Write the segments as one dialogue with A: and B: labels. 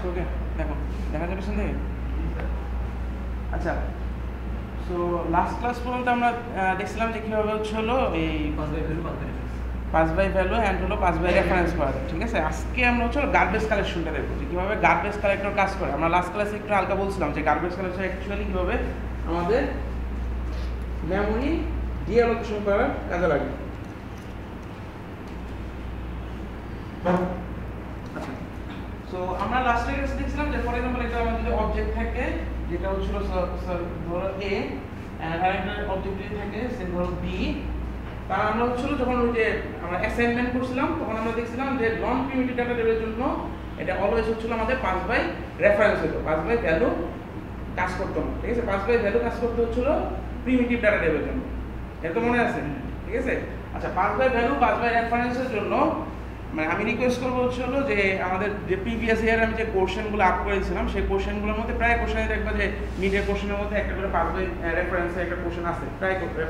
A: ওকে দেখো দেখা যাবে শুনতে। আচ্ছা, সো লাস্ট ক্লাস পর্যন্ত আমরা দেখছিলাম যে কীভাবে হচ্ছে হলো এই পাস বাই ভ্যালু অ্যান্ড হলো পাস বাই রেফারেন্স করা যায়, ঠিক আছে। আজকে আমরা হচ্ছে গার্বেজ কালেকশনটা দেখবো যে কীভাবে গার্বেজ কালেক্টর কাজ করে। আমরা লাস্ট ক্লাসে একটু হালকা বলছিলাম যে গার্বেজ কালেক্টর অ্যাকচুয়ালি কীভাবে আমাদের মেমোরি ডিঅ্যালোকেশন করার কাজে লাগে। আচ্ছা, সো আমরা লাস্টের ক্লাসে দেখছিলাম যে ফর এক্সাম্পল একটা আমাদের যদি অবজেক্ট থাকে যেটা হচ্ছিল ধরো এ আর একটা অবজেক্ট যদি থাকে সে ধরো বি, তা আমরা হচ্ছিল যখন ওই যে আমরা অ্যাসাইনমেন্ট করছিলাম তখন আমরা দেখছিলাম যে নন প্রিমিটিভ ডাটা টাইপের জন্য এটা অলওয়েজ হচ্ছিল আমাদের পাস বাই রেফারেন্স হতো, পাস বাই ভ্যালু কাজ করতো না, ঠিক আছে। পাস বাই ভ্যালু কাজ করতে হচ্ছিল প্রিমিটিভ ডাটা টাইপের জন্য, এটা তো মনে আছে, ঠিক আছে। আচ্ছা, pass by value pass by রেফারেন্সের জন্য মানে আমি রিকোয়েস্ট করবো হচ্ছিল যে আমাদের যে প্রিভিয়াস ইয়ারে আমি যে কোশ্চেনগুলো আপ করেছিলাম সেই কোশ্চেনগুলোর মধ্যে প্রায় কোশ্চেনে দেখবা যে মিডের কোশ্চেনের মধ্যে একটা করে পাস বাই রেফারেন্সে একটা কোশ্চেন আছে,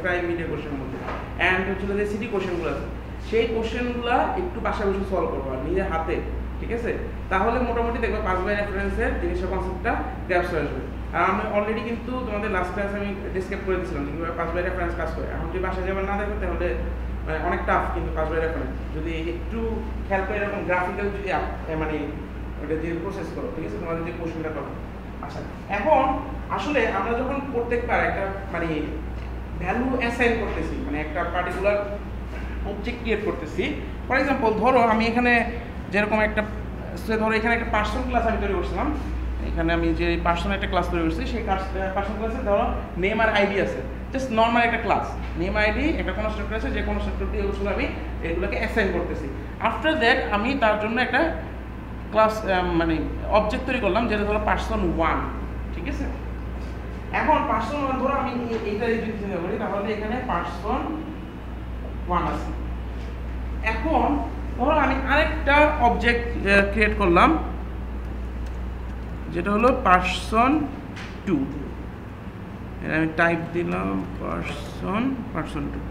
A: প্রায় মিডের কোশ্চেনের মধ্যে, অ্যান্ড হচ্ছিল যে সিটি কোশ্চেনগুলো আছে সেই কোশ্চেনগুলো একটু বাসা বসে সলভ করবো আর নিজের হাতে, ঠিক আছে। তাহলে মোটামুটি দেখবে পাস বাই রেফারেন্সের জিনিসের কনসেপ্টটা গ্র্যাস্প হয়ে আসবে। আর আমি অলরেডি কিন্তু তোমাদের লাস্ট ক্লাসে আমি ডিসক্রাইব করে দিয়েছিলাম যে কীভাবে পাস বাই রেফারেন্স কাজ করে। এখন যদি বাসায় যাবার না দেখো তাহলে মানে অনেক টাফ, কিন্তু পাস বাই রেফারেন্স যদি একটু খেয়াল করে এরকম গ্রাফিক্যাল যদি মানে ওটা যে প্রসেস করো, ঠিক আছে, তোমাদের যে কোশ্চেনটা করো। আচ্ছা, এখন আসলে আমরা যখন প্রত্যেকবার একটা মানে ভ্যালু অ্যাসাইন করতেছি, মানে একটা পার্টিকুলার অবজেক্ট ক্রিয়েট করতেছি, ফর এক্সাম্পল ধরো আমি এখানে যেরকম একটা ধরো এখানে একটা পার্সন ক্লাস আমি তৈরি করছিলাম, এখানে আমি যে পার্সন একটা ক্লাস তৈরি করছি সেই পার্সন ক্লাসে ধরো নেম আর আইডি আছে, জাস্ট নর্মাল একটা ক্লাস নেম আইডি একটা কনস্ট্রাক্টর আছে, যে কনস্ট্রাক্টর দিয়ে হচ্ছে আমি এগুলোকে অ্যাসাইন করতেছি। আফটার দ্যাট আমি তার জন্য একটা ক্লাস মানে অবজেক্ট তৈরি করলাম যেটা ধরো পার্সন 1, ঠিক আছে। এখন পার্সন 1 ধরো আমি এইটা যদি চিন্তা করি তাহলে এখানে পার্সন 1 আছে। এখন ধরো আমি আরেকটা অবজেক্ট ক্রিয়েট করলাম যেটা হলো পার্সন 2, আমি টাইপ দিলাম পার্সন 2।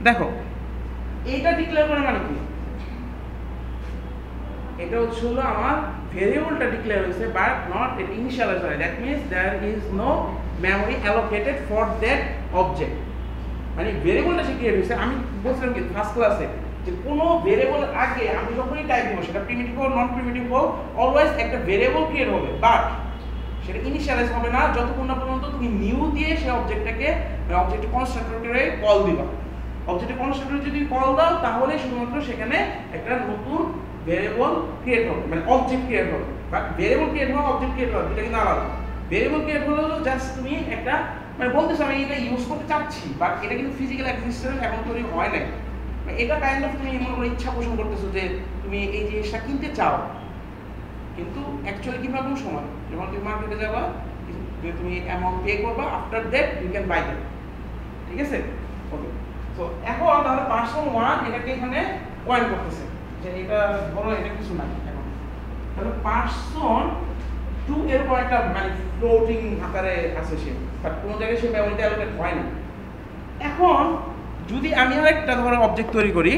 A: দেখো এইটা ডিক্লেয়ার করা মানে কি, এটা হচ্ছে হলো আমার ভেরিয়েবলটা ডিক্লেয়ার হয়েছে বাট নট ইট ইনিশিয়ালাইজ হয়, that means there is no memory allocated for that object. মানে ভেরিয়েবলটা সে ক্রিয়েট হয়েছে, আমি বলছিলাম কি ফার্স্ট ক্লাসে যে কোনো ভেরিয়েবল আগে আমি যখনই টাইপ দিব সেটা প্রিমিটিভ হোক নন প্রিমিটিভ হোক অলওয়েজ একটা ভেরিয়েবল ক্রিয়েট হবে, বাট সেটা ইনিশিয়ালাইজ হবে না যতক্ষণ না পর্যন্ত তুমি নিউ দিয়ে সেই অবজেক্টটাকে অবজেক্ট কনস্ট্রাক্টরে কল দিবা। অবজেক্ট কনস্ট্রাক্টরে যদি কল দাও তাহলে শুধুমাত্র সেখানে একটা নতুন ভেরিয়েবল ক্রিয়েট হবে, মানে অবজেক্ট ক্রিয়েট হবে। বাট ভেরিয়েবল ক্রিয়েট হওয়া অবজেক্ট ক্রিয়েট হওয়া দুটো কিন্তু আলাদা। ভেরিয়েবল ক্রিয়েট হলো জাস্ট তুমি একটা মানে বলতেছো আমি এটা ইউজ করতে চাচ্ছি, বাট এটা কিন্তু ফিজিক্যাল এক্সিস্টেন্স এখন তৈরি হয় নাই। এটা কাইন্ড অফ তুমি মনে করো ইচ্ছা পোষণ করতেছো যে তুমি এই জিনিসটা কিনতে চাও, কিন্তু অ্যাকচুয়ালি কিভাবে সময় যখন তুমি মার্কেটে যাবা তুমি অ্যামাউন্ট পে করবা, after that you can buy that, ঠিক আছে। ওকে, সো এখন তাহলে পার্সন 1 এটাকে এখানে পয়েন্ট করতেছে যে এটা ধরো এটা কিছু না, এখন তাহলে পার্সন 2 এরকম একটা মানে ফ্লোটিং আকারে আছে সে, বাট কোনো জায়গায় সে মেমোরিতে অ্যালোকেট হয় না। এখন যদি আমি আরেকটা ধরো অবজেক্ট তৈরি করি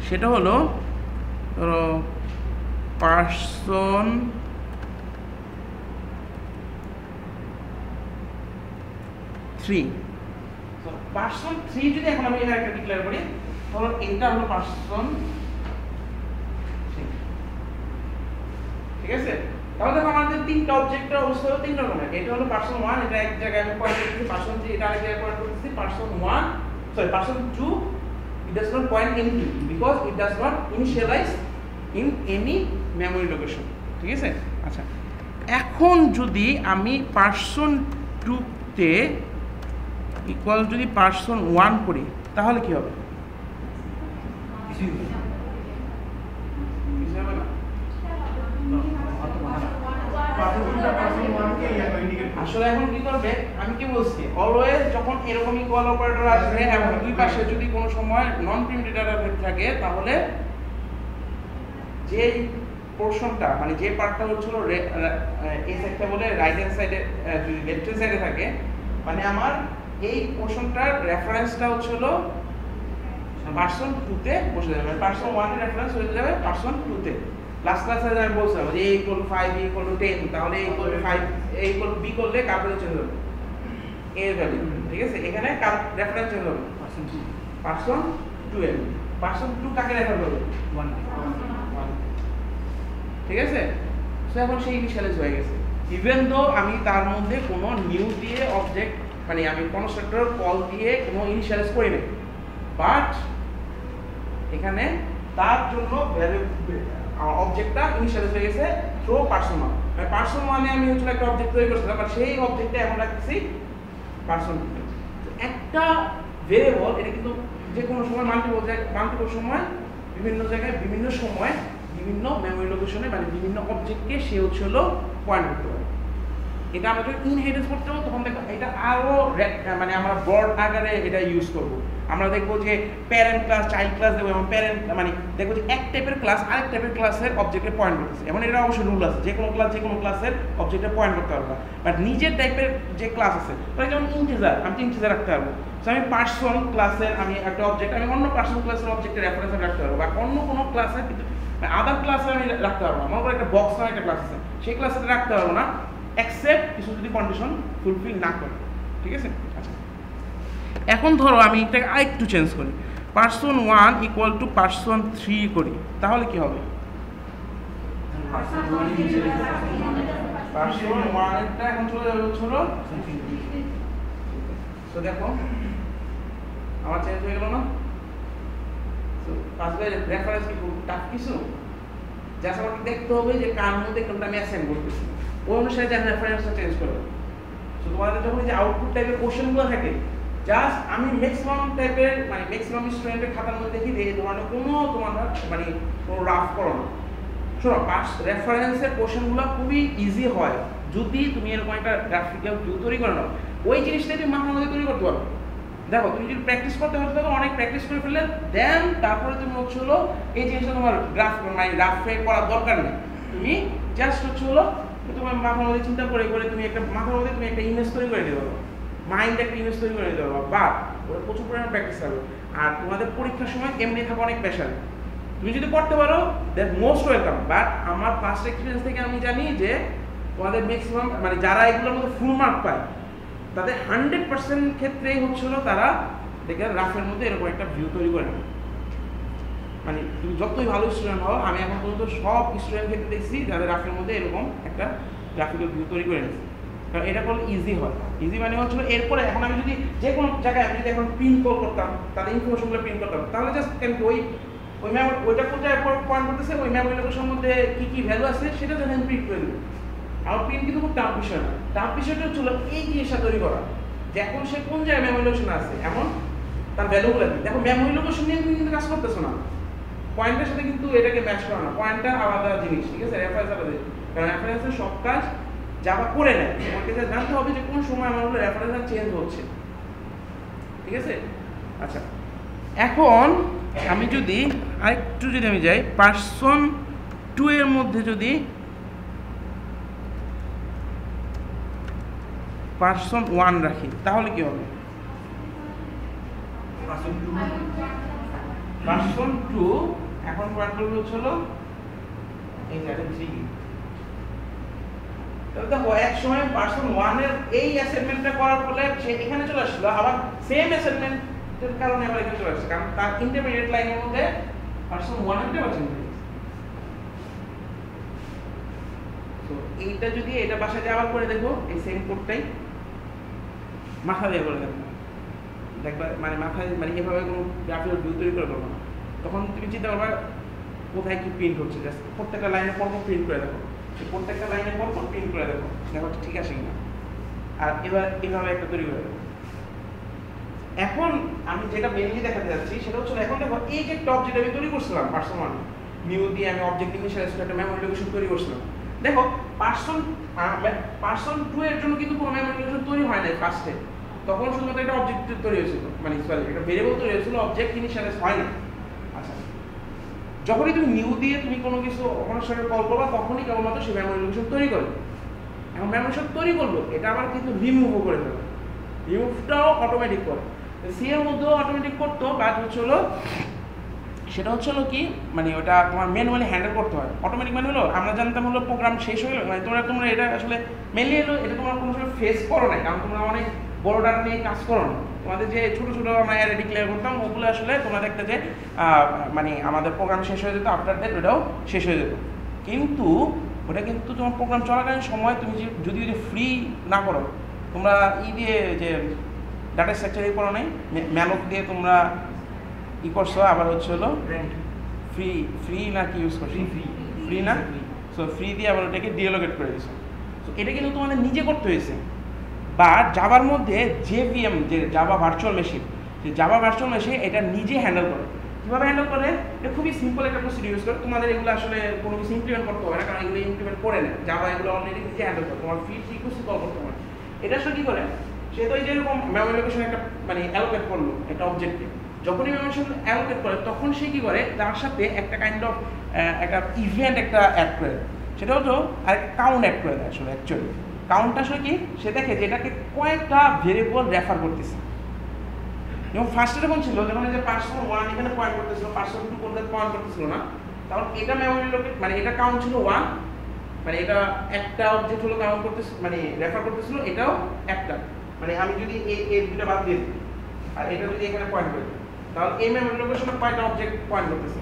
A: সেটা হলো ধরো পার্সন 3, পার্সন 3 যদি এখন আমি এখানে একটা ডিক্লেয়ার করি ধরো এটা হলো পার্সন 3, ঠিক আছে। তাহলে দেখো আমাদের তিনটা অবজেক্টের অবস্থা হলো তিন রকমের। এটা হলো পার্সন 1, এটা এক জায়গায় আমি পয়েন্ট করতেছি, পার্সন 3 এটা আরেক জায়গায় পয়েন্ট করতেছি, person 2 it does not point anything because it does not initialize in any memory location, ঠিক আছে। আচ্ছা, এখন যদি আমি পার্সন 2 তে ইকুয়াল যদি পার্সন 1 করি তাহলে কি হবে? আসলে এখন কি করবে, আমি কি বলছি অলওয়েজ যখন এরকম ইকুয়াল অপারেটর আসবে এবং দুই পাশে যদি কোনো সময় নন প্রিমিটিভ ডাটা থাকে তাহলে যে পোরশনটা মানে যে পার্টটা হচ্ছিল এই সাইডটা বলে রাইট হ্যান্ড সাইডে যদি লেফট হ্যান্ড সাইডে থাকে মানে আমার এই পোরশনটার রেফারেন্সটা হচ্ছিল পার্সন 2 তে বসে যাবে, পার্সন 1 এর রেফারেন্স হয়ে যাবে পার্সন 2 তে। লাস্ট ক্লাসে আমি বলছিলাম যে a = 5 b = 10, তাহলে a = 5 a = b করলে কার ভ্যালু চেঞ্জ হবে, a এর ভ্যালু, ঠিক আছে। এখানে কার রেফারেন্স চেঞ্জ হবে, পার্সন 2 এর। পার্সন 2 কাকে রেফার করবে, 1, ঠিক আছে। সো এখন সেই ইনিশিয়ালাইজ হয়ে গেছে, ইভেন দো আমি তার মধ্যে কোনো নিউ দিয়ে অবজেক্ট মানে আমি কনস্ট্রাক্টর কল দিয়ে কোনো ইনিশিয়ালাইজ করি না, বাট এখানে তার জন্য অবজেক্টটা ইনিশিয়ালাইজ হয়ে গেছে থ্রু পার্সন 1। মানে পার্সন 1 এ আমি হচ্ছে একটা অবজেক্ট তৈরি করছিলাম, বাট সেই অবজেক্টটা এখন রাখছি পার্সন 2 তে। একটা ভেরিয়েবল এটা কিন্তু যে কোনো সময় মাল্টিপল সময় বিভিন্ন জায়গায় বিভিন্ন সময় বিভিন্ন মেমরি লোকেশনে মানে বিভিন্ন অবজেক্টকে সে হচ্ছে হলো পয়েন্ট করতে পারে। এটা আমরা যখন ইনহেরিটেন্স করতে হবে তখন দেখো এটা আরো মানে আমরা ব্রড আকারে এটা ইউজ করব। আমরা দেখবো যে প্যারেন্ট ক্লাস চাইল্ড ক্লাস দেবো, এবং প্যারেন্ট মানে দেখবো যে এক টাইপের ক্লাস আরেক টাইপের ক্লাসের অবজেক্টে পয়েন্ট করতেছে। এমন এটা অবশ্যই রুল আছে, যে কোনো ক্লাসের অবজেক্টে পয়েন্ট করতে পারবো, বাট নিজের টাইপের যে ক্লাস আছে যেমন ইন্টিজার, আমি তো ইন্টিজার রাখতে পারবো। সো আমি পার্সন ক্লাসের আমি একটা অবজেক্ট আমি অন্য পার্সন ক্লাসের অবজেক্টের রেফারেন্স রাখতে পারবো, বা অন্য কোনো ক্লাসের কিন্তু আদার ক্লাসে আমি রাখতে পারবো না। মনে করো একটা বক্স নামে একটা ক্লাস আছে, সেই ক্লাসে রাখতে পারবো না এক্সেপ্ট কিছু যদি কন্ডিশন ফুলফিল না করে, ঠিক আছে। আচ্ছা, এখন ধরো আমি এটা আরেকটু চেঞ্জ করি, পার্সন 1 = পার্সন 3 করি, তাহলে কি হবে, পার্সন 1 এরটা এখন চলে যাবে ছোট। সো দেখো আমার চেঞ্জ হয়ে গেল না। সো পাসওয়ে রেফারেন্স কি খুব টাফ কিছু, জাস্ট আমাকে দেখতে হবে যে কার মধ্যে কোনটা আমি অ্যাসাইন করতেছি, ওই অনুসারে যে রেফারেন্সটা চেঞ্জ করব। সো তোমাদের যখন যে আউটপুট টাইপের কোশ্চেনগুলো থাকে, জাস্ট আমি ম্যাক্সিমাম টাইপের মানে ম্যাক্সিমাম স্টুডেন্টের খাতার মধ্যে দেখি যে এই ধরনের তোমরা মানে কোনো রাফ করো না। শোনো, রেফারেন্সের কোশ্চেনগুলো খুবই ইজি হয় যদি তুমি এরকম একটা গ্রাফিক্যাল ভিউ তৈরি করে নাও। ওই জিনিসটা তুমি মাথার মধ্যে তৈরি করতে পারো। দেখো তুমি যদি প্র্যাকটিস করতে পারো, তখন অনেক প্র্যাকটিস করে ফেললে দেন তারপরে তুমি হচ্ছে হলো এই জিনিসটা তোমার মানে রাফে করার দরকার নেই। তুমি জাস্ট হচ্ছে হলো তোমার মাথার মধ্যে চিন্তা করে করে তুমি একটা মাথার মধ্যে তুমি একটা ইমেজ তৈরি করে দিতে পারো, মাইন্ড একটা ইমেজ তৈরি করে দিতে পারো, বাট ওটা প্রচুর পরিমাণে প্র্যাকটিস করবে। আর তোমাদের পরীক্ষার সময় এমনি থাকা অনেক প্রেশার, তুমি যদি করতে পারো দ্যাট মোস্ট ওয়েলকাম। বাট আমার পাস্ট এক্সপিরিয়েন্স থেকে আমি জানি যে তোমাদের ম্যাক্সিমাম মানে যারা এগুলোর মধ্যে ফুল মার্ক পায় তাদের 100% ক্ষেত্রেই হচ্ছিল তারা দেখে রাফের মধ্যে এরকম একটা ভিউ তৈরি করে নেবে। মানে তুমি যতই ভালো স্টুডেন্ট হও, আমি এখন পর্যন্ত সব স্টুডেন্ট ক্ষেত্রে দেখছি যাদের রাফের মধ্যে এরকম একটা গ্রাফিক্যাল ভিউ তৈরি করে নিয়েছে, কারণ এটা করলে ইজি হয়। ইজি মানে হচ্ছিল এরপরে এখন আমি যদি যে কোনো জায়গায় আমি যদি এখন প্রিন্ট কল করতাম, তাদের ইনফরমেশনগুলো প্রিন্ট করতাম, তাহলে জাস্ট ওই মেমোরি ওইটা কোথায় পয়েন্ট করতেছে, ওই মেমোরি লোকেশনের মধ্যে কী কী ভ্যালু আছে সেটা যখন আমি প্রিন্ট করে দেবো। আমার প্রিন্ট কিন্তু খুব টাফ বিষয় না, টাফ বিষয়টা হচ্ছিল এই জিনিসটা তৈরি করা, যে এখন সে কোন জায়গায় মেমোরি লোকেশন আছে, এমন তার ভ্যালুগুলো দিই। দেখো মেমোরি লোকেশন নিয়ে তুমি কিন্তু কাজ করতেছো না, পয়েন্টের সাথে কিন্তু এটাকে ম্যাচ করা না, পয়েন্টটা আলাদা জিনিস, ঠিক আছে। রেফারেন্স আলাদা, কারণ রেফারেন্সের সব কাজ জাভা করে নেয়, তোমাকে জানতে হবে যে কোন সময় আমার হলো রেফারেন্স চেঞ্জ হচ্ছে, ঠিক আছে। আচ্ছা, এখন আমি যদি আরেকটু যদি আমি যাই পার্সন 2 এর মধ্যে যদি পার্সন 1 রাখি, তাহলে কি হবে, পার্সন 2 এখন পয়েন্ট করবে হচ্ছিল এই জায়গাটা 3। তাহলে দেখো এক সময় পার্সন 1 এর এই অ্যাসাইনমেন্টটা করার ফলে সে এখানে চলে আসলো, আবার সেম অ্যাসাইনমেন্টের কারণে আবার এখানে চলে আসছে, কারণ তার ইন্টারমিডিয়েট লাইনের মধ্যে পার্সন 1 এর বাঁচিয়ে দিয়েছে। তো এইটা যদি এটা বাসায় আবার করে দেখো, এই সেম কোডটাই মাথা দিয়ে করে দেখো, দেখবা মানে মাথায় মানে এভাবে কোনো গ্রাফিক্যাল ভিউ তৈরি করে পারবো না। তখন তুমি চিন্তা করবা কোথায় কি প্রিন্ট হচ্ছে, জাস্ট প্রত্যেকটা লাইনের পর প্রিন্ট করে দেখো, প্রত্যেকটা লাইনের পর প্রিন্ট করে দেখো, দেখো ঠিক আছে কিনা। আর এবার এভাবে একটা তৈরি করে দেবো। এখন আমি যেটা মেনলি দেখাতে যাচ্ছি সেটা হচ্ছে এখন দেখো এই যে টপ যেটা আমি তৈরি করছিলাম পার্সন 1 নিউ দিয়ে আমি অবজেক্ট ইনিশিয়ালাইজ করে একটা মেমোরি লোকেশন তৈরি করছিলাম। দেখো পার্সন 2 এর জন্য কিন্তু কোনো মেমোরি লোকেশন তৈরি হয় নাই ফার্স্টে, তখন শুধুমাত্র একটা অবজেক্ট তৈরি হয়েছিল, মানে সরি একটা ভেরিয়েবল তৈরি হয়েছিল, অবজেক্ট ইনিশিয়ালাইজ হয়নি। আচ্ছা, যখনই তুমি নিউ দিয়ে তুমি কোনো কিছু ওখানের সাথে কল করবা তখনই কেবলমাত্র সেই মেমোরি লোকেশন তৈরি করে। এখন মেমোরি লোকেশন তৈরি করলো, এটা আবার কিন্তু রিমুভও করে ফেলে, রিমুভটাও অটোমেটিক করে। সি এর মধ্যেও অটোমেটিক করতো, বাট হচ্ছিল সেটা হচ্ছিল কি মানে ওটা তোমার ম্যানুয়ালি হ্যান্ডেল করতে হয়। অটোমেটিক মানে হলো আমরা জানতাম হলো প্রোগ্রাম শেষ হয়ে গেলো, মানে তোমরা এটা আসলে মেনলি হলো এটা তোমরা কোনো সময় ফেস করো না, কারণ তোমরা অনেক বড় ডাটা নিয়ে কাজ করো না। তোমাদের যে ছোটো ছোটো আমরা অ্যারে ডিক্লেয়ার করতাম ওগুলো আসলে তোমরা দেখতে যে মানে আমাদের প্রোগ্রাম শেষ হয়ে যেত, আফটার দ্যাট ওটাও শেষ হয়ে যেত। কিন্তু ওটা কিন্তু তোমার প্রোগ্রাম চলাকালীন সময় তুমি যদি ফ্রি না করো, তোমরা দিয়ে যে ডাটা স্ট্রাকচারই করো নাই, ম্যালক দিয়ে তোমরা করছো, আবার হচ্ছে হলো ফ্রি না কি ইউজ করছো, ফ্রি না, সো ফ্রি দিয়ে আবার ওটাকে ডিএলোকেট করে দিয়েছো। তো এটা কিন্তু তোমাদের নিজে করতে হয়েছে। বা জাভার মধ্যে জেভিএম যে জাভা ভার্চুয়াল মেশিন, যে জাভা ভার্চুয়াল মেশিন এটা নিজে হ্যান্ডেল করে। কীভাবে হ্যান্ডেল করে? এটা খুবই সিম্পল একটা প্রসিডিউর ইউজ করে। তোমাদের এগুলো আসলে কোনো কিছু ইমপ্লিমেন্ট করতে হবে না, কারণ এগুলো ইমপ্লিমেন্ট করে নেয় জাভা, এগুলো অলরেডি নিজে হ্যান্ডেল করে। তোমার ফ্রিকোয়েন্সি কল করতে হবে। এটা আসলে কী করে, সে তো যেরকম মেমোরি লোকেশন একটা মানে অ্যালোকেট করলো একটা অবজেক্টকে, যখনই মেমোরি অ্যালোকেট করে তখন সে কী করে তার সাথে একটা কাইন্ড অফ একটা ইভেন্ট একটা অ্যাড করে দেয়, সেটা হলো আর কাউন্ট অ্যাড করে দেয়। আসলে অ্যাকচুয়ালি কাউন্টটা আসলে কি, সে দেখে যে এটাকে কয়েকটা ভেরিয়েবল রেফার করতেছে। যেমন ফার্স্টে যখন ছিল, যখন এই যে person1 এখানে পয়েন্ট করতেছিল, person2 কোনটা পয়েন্ট করতেছিল না, তখন এটা মেমোরি লোকেট মানে এটা কাউন্ট ছিল 1, মানে এটা একটা অবজেক্ট হলো কাউন্ট করতেছিল মানে রেফার করতেছিল, এটাও একটা, মানে আমি যদি এই দুটো বাদ দিয়ে দিই আর এটা যদি এখানে পয়েন্ট করি, তাহলে এই মেমোরি লোকেশনে কয়টা অবজেক্ট পয়েন্ট করতেছে?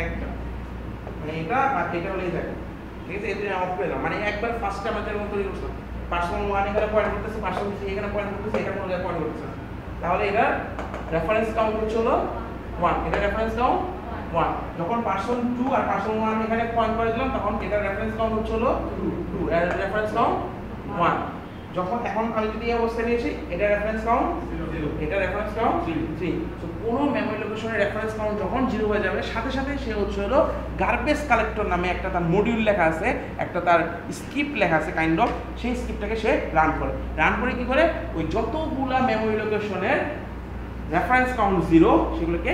A: একটা, মানে এটা আর এটা হলেই থাকে। ঠিক আছে, এই দুটো অফ করে দাও, মানে একবার ফার্স্টে আমাদের মতো তৈরি করছো, person1 এখানে পয়েন্ট করতেছে, person3 এখানে পয়েন্ট করতেছে, এখানে কোনো জায়গায় পয়েন্ট করতেছে, তাহলে এটা রেফারেন্স কাউন্ট হচ্ছে হলো 1, এটা রেফারেন্স কাউন্ট 1। যখন person2 আর person1 এখানে পয়েন্ট করে দিলাম, তখন এটা রেফারেন্স কাউন্ট হচ্ছে হলো 2, এর রেফারেন্স কাউন্ট 1। যখন এখন আমি যদি এই অবস্থায় নিয়েছি, এটা রেফারেন্স কাউন্ট 0, এটা রেফারেন্স কাউন্ট 3। সো কোনো মেমোরি লোকেশনের রেফারেন্স কাউন্ট যখন 0 হয়ে যাবে, সাথে সাথে সে হচ্ছে হলো গার্বেজ কালেক্টর নামে একটা তার মডিউল লেখা আছে, একটা তার স্ক্রিপ্ট লেখা আছে কাইন্ড অফ, সেই স্ক্রিপ্টটাকে সে রান করে কি করে, ওই যতগুলা মেমোরি লোকেশনের রেফারেন্স কাউন্ট 0 সেগুলোকে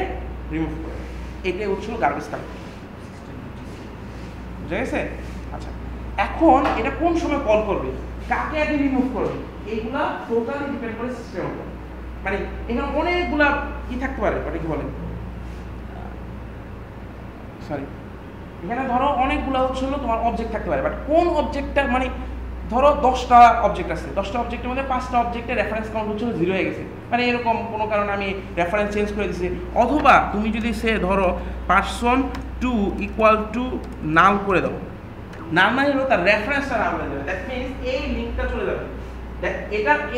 A: রিমুভ করে। এটাই হচ্ছে গার্বেজ কালেক্টর। বুঝা গেছে? আচ্ছা, এখন এটা কোন সময় কল করবে, কাকে আগে রিমুভ করবে, এইগুলা টোটালি ডিপেন্ড করে সিস্টেমের উপর। মানে এখানে অনেকগুলা কি থাকতে পারে, মানে কি বলে সরি, এখানে ধরো অনেকগুলা হচ্ছে হলো তোমার অবজেক্ট থাকতে পারে, বাট কোন অবজেক্টটা মানে ধরো 10টা অবজেক্ট আছে, 10টা অবজেক্টের মধ্যে 5টা অবজেক্টের রেফারেন্স কাউন্ট হচ্ছে 0 হয়ে গেছে, মানে এরকম কোনো কারণে আমি রেফারেন্স চেঞ্জ করে দিছি। অথবা তুমি যদি সে ধরো person2 = নাল করে দাও, নাল মানে হলো তার রেফারেন্সটা নাল হয়ে যাবে, দ্যাট মিনস এই লিঙ্কটা চলে যাবে।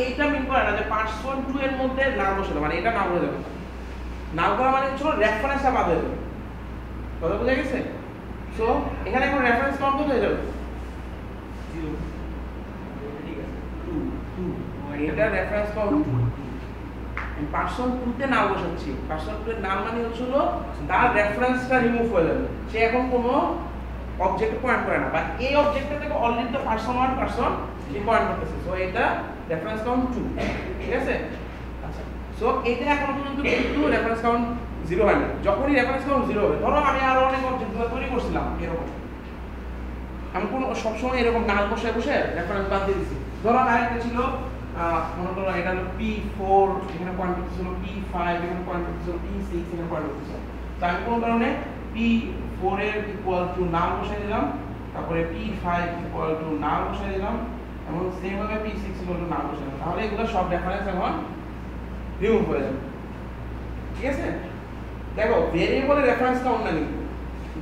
A: এইটা মিন করে না যে person2 এর মধ্যে নাল বসে দেবে, মানে এটা নাল হয়ে যাবে। নাল করা মানে হচ্ছে রেফারেন্সটা বাদ হয়ে যাবে। কথা বুঝা গেছে? সো এখানে এখন রেফারেন্স কাউন্ট কত হয়ে যাবে? 0, এটা রেফারেন্স কাউন্ট 2। আমি person2 তে নাল বসাচ্ছি, person2 এর নাল মানে হচ্ছে হলো তার রেফারেন্সটা রিমুভ হয়ে যাবে, সে এখন কোনো অবজেক্ট পয়েন্ট করে না, বা এই অবজেক্টটা থেকে অলরেডি তো person1 person3 পয়েন্ট করতেছে, সো এটা রেফারেন্স কাউন্ট 2। ঠিক আছে? আচ্ছা, সো এটা এখন পর্যন্ত কিন্তু রেফারেন্স কাউন্ট 0 হয় না। যখনই রেফারেন্স কাউন্ট 0 হবে, ধরো আমি আরো অনেক অবজেক্টগুলো তৈরি করছিলাম এরকম, আমি কোনো সবসময় এরকম নাল বসে বসে রেফারেন্স বাদ দিয়ে দিচ্ছি। ধরো আরেকটা ছিল মনে করো এটা হলো P4, এখানে পয়েন্ট করতেছিল P5, এখানে পয়েন্ট করতেছিল P6, এখানে পয়েন্ট করতেছিল। তো আমি কোনো কারণে P4 এর ইকুয়াল টু নাল বসাই দিলাম, তারপরে P5 ইকুয়াল টু নাল বসাই দিলাম, এবং সেম ভাবে P6 ইকুয়াল টু নাল বসাই দিলাম, তাহলে এগুলো সব রেফারেন্স এখন রিমুভ হয়ে যাবে। ঠিক আছে? দেখো ভেরিয়েবলের রেফারেন্স কাউন্ট না, কিন্তু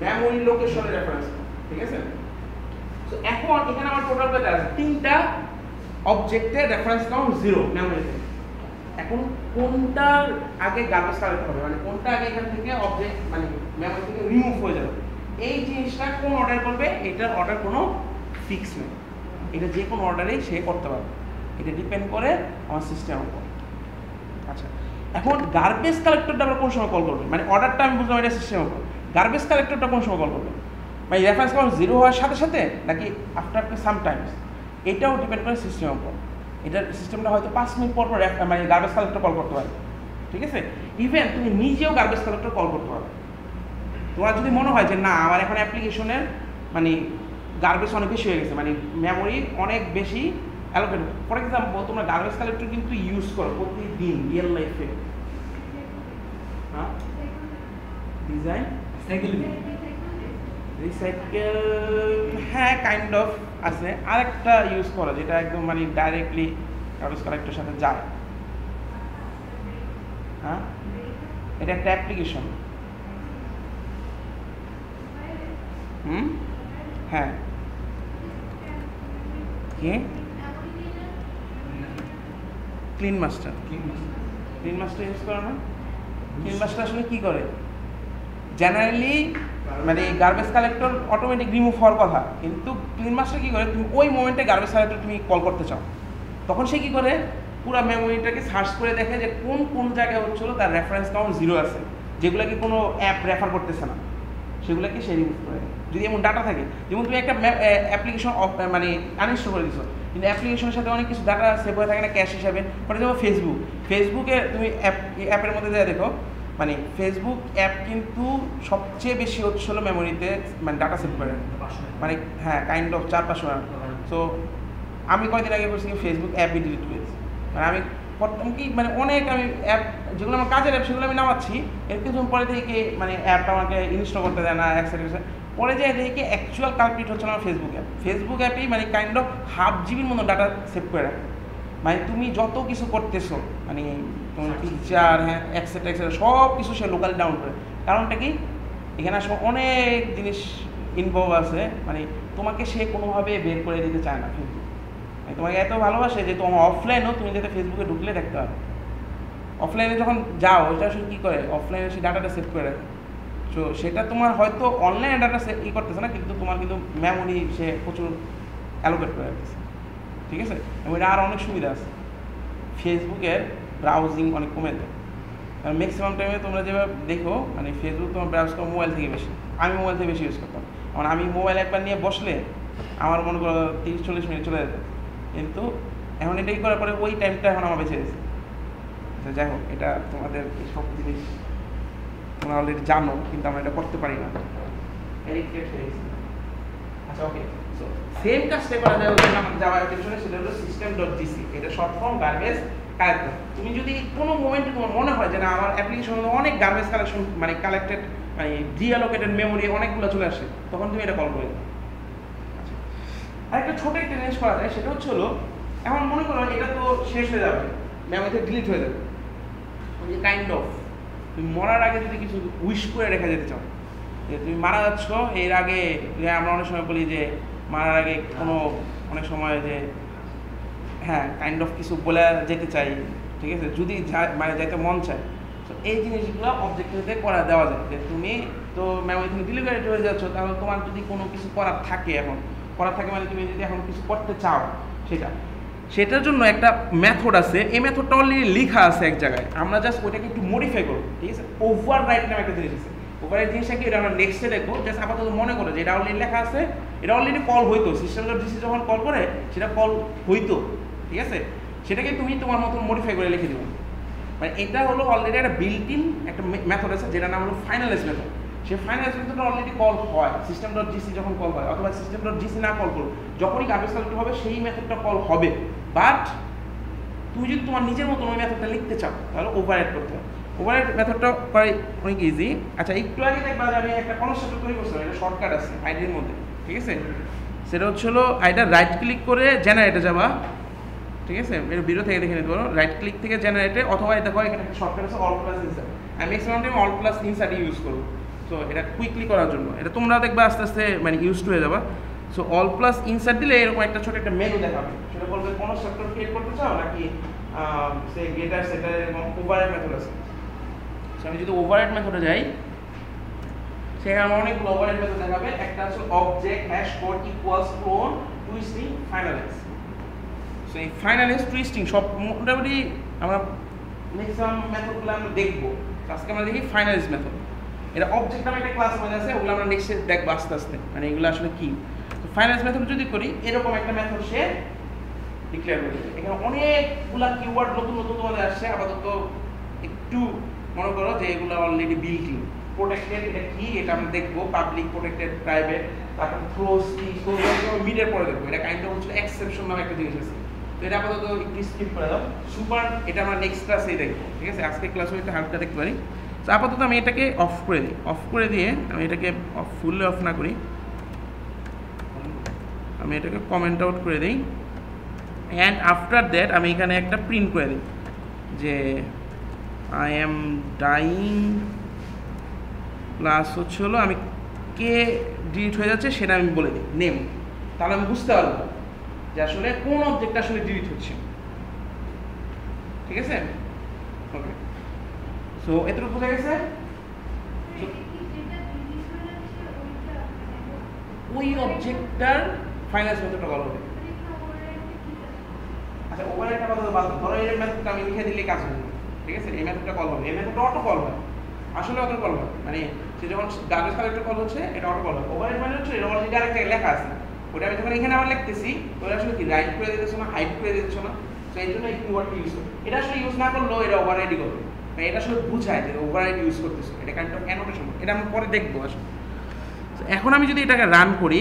A: মেমোরি লোকেশনের রেফারেন্স কাউন্ট। ঠিক আছে? তো এখন এখানে আমার টোটাল কয়টা আছে? 3টা অবজেক্টের রেফারেন্স কাউন্ট 0 মেমোরিতে। এখন কোনটার আগে গার্বেজ কালেক্ট হবে, মানে কোনটা আগে এখান থেকে অবজেক্ট মানে মেমোরি থেকে রিমুভ হয়ে যাবে, এই জিনিসটা কোন অর্ডার করবে, এটার অর্ডার কোনো ফিক্স নেই, এটা যে কোনো অর্ডারেই সে করতে পারবে, এটা ডিপেন্ড করে আমার সিস্টেমের উপর। আচ্ছা, এখন গার্বেজ কালেক্টরটা আমরা কোন সময় কল করবে, মানে অর্ডারটা আমি বুঝলাম এটা সিস্টেমের উপর, গার্বেজ কালেক্টরটা কোন সময় কল করবে, মানে রেফারেন্স কাউন্ট 0 হওয়ার সাথে সাথে নাকি আফটার সামটাইমস, এটাও ডিপেন্ড করে সিস্টেমের উপর। এটার সিস্টেমটা হয়তো 5 মিনিট পর পর মানে গার্বেজ কালেক্টর কল করতে পারে। ঠিক আছে? ইভেন তুমি নিজেও গার্বেজ কালেক্টর কল করতে পারবে। তোমার যদি মনে হয় যে না আমার এখন অ্যাপ্লিকেশনের মানে গার্বেজ অনেক বেশি হয়ে গেছে, মানে মেমোরি অনেক বেশি অ্যালোকেটেড। ফর এক্সাম্পল তোমরা গার্বেজ কালেক্টর কিন্তু ইউজ করো প্রতিদিন রিয়েল লাইফে। হ্যাঁ, ডিজাইন রিসাইকেল, হ্যাঁ কাইন্ড অফ আছে। আরেকটা ইউজ করো যেটা একদম মানে ডাইরেক্টলি গার্বেজ কালেক্টরের সাথে যায়। হ্যাঁ, এটা একটা অ্যাপ্লিকেশন। হ্যাঁ, কি ক্লিন মাস্টার ইউজ করো না? ক্লিন মাস্টার আসলে কি করে? জেনারেলি মানে গার্বেজ কালেক্টর অটোমেটিক রিমুভ হওয়ার কথা, কিন্তু ক্লিন মাস্টার কি করে, তুমি ওই মোমেন্টে গার্বেজ কালেক্টর তুমি কল করতে চাও, তখন সে কি করে পুরো মেমোরিটাকে সার্চ করে দেখে যে কোন কোন জায়গায় হচ্ছিল তার রেফারেন্স কাউন্ট 0 আছে, যেগুলো কি কোনো অ্যাপ রেফার করতেছে না, সেগুলোকে সে রিমুভ করে। যদি এমন ডাটা থাকে, যেমন তুমি একটা অ্যাপ্লিকেশন মানে আনইনস্টল করে দিচ্ছ, কিন্তু অ্যাপ্লিকেশনের সাথে অনেক কিছু ডাটা সেভ হয়ে থাকে না ক্যাশ হিসাবে। ফর এক্সাম্পল ফেসবুকে তুমি অ্যাপের মধ্যে দিয়ে দেখো, মানে ফেসবুক অ্যাপ কিন্তু সবচেয়ে বেশি হচ্ছিল মেমোরিতে মানে ডাটা সেভ করে, মানে হ্যাঁ কাইন্ড অফ 4-500। সো আমি কয়েকদিন আগে বলছি ফেসবুক অ্যাপই ডিলিট করেছি। মানে আমি প্রথম কি মানে অনেক আমি অ্যাপ যেগুলো আমার কাজের অ্যাপ সেগুলো আমি নামাচ্ছি, এর কিছু পরে দেখি মানে অ্যাপটা আমাকে ইনস্টল করতে দেয় না, পরে যাই দেখি অ্যাকচুয়াল কালপিট হচ্ছে আমার ফেসবুক অ্যাপেই মানে কাইন্ড অফ 1/2 জিবির মতো ডাটা সেভ করে রাখে। মানে তুমি যত কিছু করতেছো মানে তোমার পিকচার, হ্যাঁ এক্সেট্রা সব কিছু সে লোকালি ডাউন করে। কারণটা কি, এখানে আসলে অনেক জিনিস ইনভলভ আছে, মানে তোমাকে সে কোনোভাবে বের করে দিতে চায় না ফেসবুক। তোমাকে এত ভালোবাসে যে তোমার অফলাইনেও তুমি যাতে ফেসবুকে ঢুকলে দেখতে পারো। অফলাইনে যখন যাও ওইটা আসলে কী করে, অফলাইনে সে ডাটাটা সেভ করে রাখে। সো সেটা তোমার হয়তো অনলাইনে ডাটা করতেছে না, কিন্তু তোমার কিন্তু মেমোরি সে প্রচুর অ্যালোকেট করে রাখতেছে, ঠিক আছে? এবং এটা আরও অনেক সুবিধা আছে। ফেসবুকের ব্রাউজিং অনেক কমে দেয়, কারণ ম্যাক্সিমাম টাইমে তোমরা যেভাবে দেখো মানে ফেসবুক তোমার ব্রাউজ করো মোবাইল থেকে বেশি। আমি মোবাইল থেকে বেশি ইউজ করতাম, কারণ আমি মোবাইল একবার নিয়ে বসলে আমার মনে করো 30-40 মিনিট চলে যেত, কিন্তু এখন এটাই করার পরে ওই টাইমটা এখন আমার বেঁচে গেছে। যাই হোক, এটা তোমাদের সব জিনিস তোমরা অলরেডি জানো, কিন্তু আমরা এটা করতে পারি না। আচ্ছা ওকে, সো সেম কাজটা করা যায় হচ্ছে আমাদের জাভা অ্যাপ্লিকেশনে, সেটা হলো system.gc। এটা শর্ট ফর্ম গার্বেজ কালেক্টর। তুমি যদি কোনো মোমেন্টে তোমার মনে হয় যে না আমার অ্যাপ্লিকেশনে অনেক গার্বেজ কালেকশন মানে কালেক্টেড মানে ডিঅ্যালোকেটেড মেমোরি অনেকগুলো চলে আসে, তখন তুমি এটা কল করে দাও। আচ্ছা, আরেকটা ছোট একটা জিনিস করা যায়, সেটা হচ্ছে হলো এখন মনে করো এটা তো শেষ হয়ে যাবে, মেমোরি থেকে ডিলিট হয়ে যাবে, ওই যে কাইন্ড অফ তুমি মরার আগে যদি কিছু উইশ করে রেখে যেতে চাও, যে তুমি মারা যাচ্ছ এর আগে, আমরা অনেক সময় বলি যে মারার আগে কোনো অনেক সময় যে হ্যাঁ কাইন্ড অফ কিছু বলে যেতে চাই, ঠিক আছে, যদি মানে যাইতে মন চায়। তো এই জিনিসগুলো অবজেক্টিভে করা দেওয়া যায়, যে তুমি তো মেমোরি থেকে ডিলিট হয়ে যাচ্ছ, তাহলে তোমার যদি কোনো কিছু করার থাকে, এখন করার থাকে মানে তুমি যদি এখন কিছু করতে চাও সেটার জন্য একটা মেথড আছে। এই মেথডটা অলরেডি লেখা আছে এক জায়গায়, আমরা জাস্ট ওইটাকে একটু মডিফাই করবো, ঠিক আছে? ওভাররাইট নামে একটা জিনিস আছে। ওভাররাইট জিনিসটা কি, এটা আমরা নেক্সটে দেখবো। জাস্ট আপাতত মনে করো যে এটা অলরেডি লেখা আছে, এটা অলরেডি কল হইতো, system.gc যখন কল করে সেটা কল হইতো, ঠিক আছে? সেটাকে তুমি তোমার মতো মডিফাই করে লিখে দেবো। মানে এটা হলো অলরেডি একটা বিল্ট ইন একটা মেথড আছে, যেটার নাম হলো ফাইনালাইজ মেথড। সেই ফাইনালাইজ মেথডটা অলরেডি কল হয় system.gc যখন কল হয়, অথবা system.gc না কল করো, যখনই গার্বেজ কালেক্টর হবে সেই মেথডটা কল হবে। বাট তুমি যদি তোমার নিজের মতন ওই মেথডটা লিখতে চাও, তাহলে ওভাররাইট করতে হবে। ওভাররাইট মেথডটা প্রায় অনেক ইজি। আচ্ছা, একটু আগে দেখবা যে আমি একটা কনস্ট্রাক্টর তৈরি করছিলাম, এটা শর্টকাট আছে আইডির মধ্যে, ঠিক আছে? সেটা হচ্ছে হলো আইডা রাইট ক্লিক করে জেনারেটে যাবা, ঠিক আছে? এটা ভিডিও থেকে দেখে নিতে পারো। রাইট ক্লিক থেকে জেনারেটে, অথবা দেখো এখানে একটা শর্টকাট আছে অল প্লাস ইনসার্ট। আমি maximum time all plus insert use করবো। সো এটা কুইকলি করার জন্য, এটা তোমরা দেখবা আস্তে আস্তে মানে ইউজ টু হয়ে যাবা। সো অল প্লাস ইনসার্ট দিলে এরকম একটা ছোট একটা মেনু দেখাবে, সেটা বলবে কোনো সেক্টর ক্রিয়েট করতে চাও নাকি সে গেটার সেটার এবং ওভাররাইট মেথড আছে। সো আমি যদি ওভাররাইট মেথডে যাই, সেখানে অনেকগুলো ওভাররাইট মেথড দেখাবে। একটা আছে object hash code equals clone twisting finalise. So এই ফাইনালাইজ টুইস্টিং সব মোটামুটি আমরা ম্যাক্সিমাম মেথডগুলো আমরা দেখবো। আজকে আমরা দেখি ফাইনালাইজ মেথড। এটা অবজেক্ট নামে একটা ক্লাস মধ্যে আছে, ওগুলো আমরা নেক্সটে দেখবো আস্তে আস্তে, মানে এগুলো আসলে কি। তো ফাইনালাইজ মেথড যদি করি, এরকম একটা মেথড সে ডিক্লেয়ার করে দেবে। এখানে অনেকগুলা কিওয়ার্ড নতুন নতুন তোমাদের আসছে। আপাতত একটু মনে করো যে এগুলো অলরেডি বিল্ট ইন। প্রোটেক্টেড এটা কি, এটা আমরা দেখবো। পাবলিক, প্রোটেক্টেড, প্রাইভেট, তারপর থ্রোস কি, মিডের পরে দেখবো। এটা কাইন্ড অফ হচ্ছে এক্সেপশন নামে একটা জিনিস আছে। এটা আপাতত একটু স্কিপ করে দাও। সুপার এটা আমরা নেক্সট ক্লাসেই দেখবো, ঠিক আছে? আজকে ক্লাসে একটু হালকা দেখতে পারি। তো আপাতত আমি এটাকে অফ করে দিই। অফ করে দিয়ে আমি এটাকে ফুললি অফ না করি, আমি এটাকে কমেন্ট আউট করে দিই। অ্যান্ড আফটার দ্যাট আমি এখানে একটা প্রিন্ট করে দিই যে আই অ্যাম ডাইং প্লাস হচ্ছে হলো আমি কে ডিলিট হয়ে যাচ্ছে সেটা আমি বলে দিই নেম। তাহলে আমি বুঝতে পারবো যে আসলে কোন অবজেক্ট আসলে ডিলিট হচ্ছে, ঠিক আছে? ওকে, সো এতটুকু বোঝা গেছে। ওই অবজেক্টটার ফাইনাল মেথডটা কল হবে। আচ্ছা, ওভাররাইডটা কথা বাদ দাও, ধরো এই মেথডটা আমি লিখে দিলে কাজ হবে, ঠিক আছে? এই মেথডটা কল হবে, এই মেথডটা অটো কল হয়, আসলে অটো কল হয়, মানে সে যখন গার্বেজ কালেক্টর কল হচ্ছে এটা অটো কল হয়। ওভাররাইড মানে হচ্ছে এটা অলরেডি আরেকটা লেখা আছে, ওটা আমি যখন এখানে আবার লিখতেছি ওটা আসলে কি রাইট করে দিতেছ না, হাইড করে দিতেছ না, তো এই জন্য এই কিওয়ার্ডটা ইউজ করো। এটা আসলে ইউজ না করলেও এটা ওভাররাইডই করবে, মানে এটা আসলে বুঝায় যে ওভাররাইড ইউজ করতেছো, এটা কাইন্ড অফ অ্যানোটেশন, এটা আমরা পরে দেখবো আসলে। এখন আমি যদি এটাকে রান করি,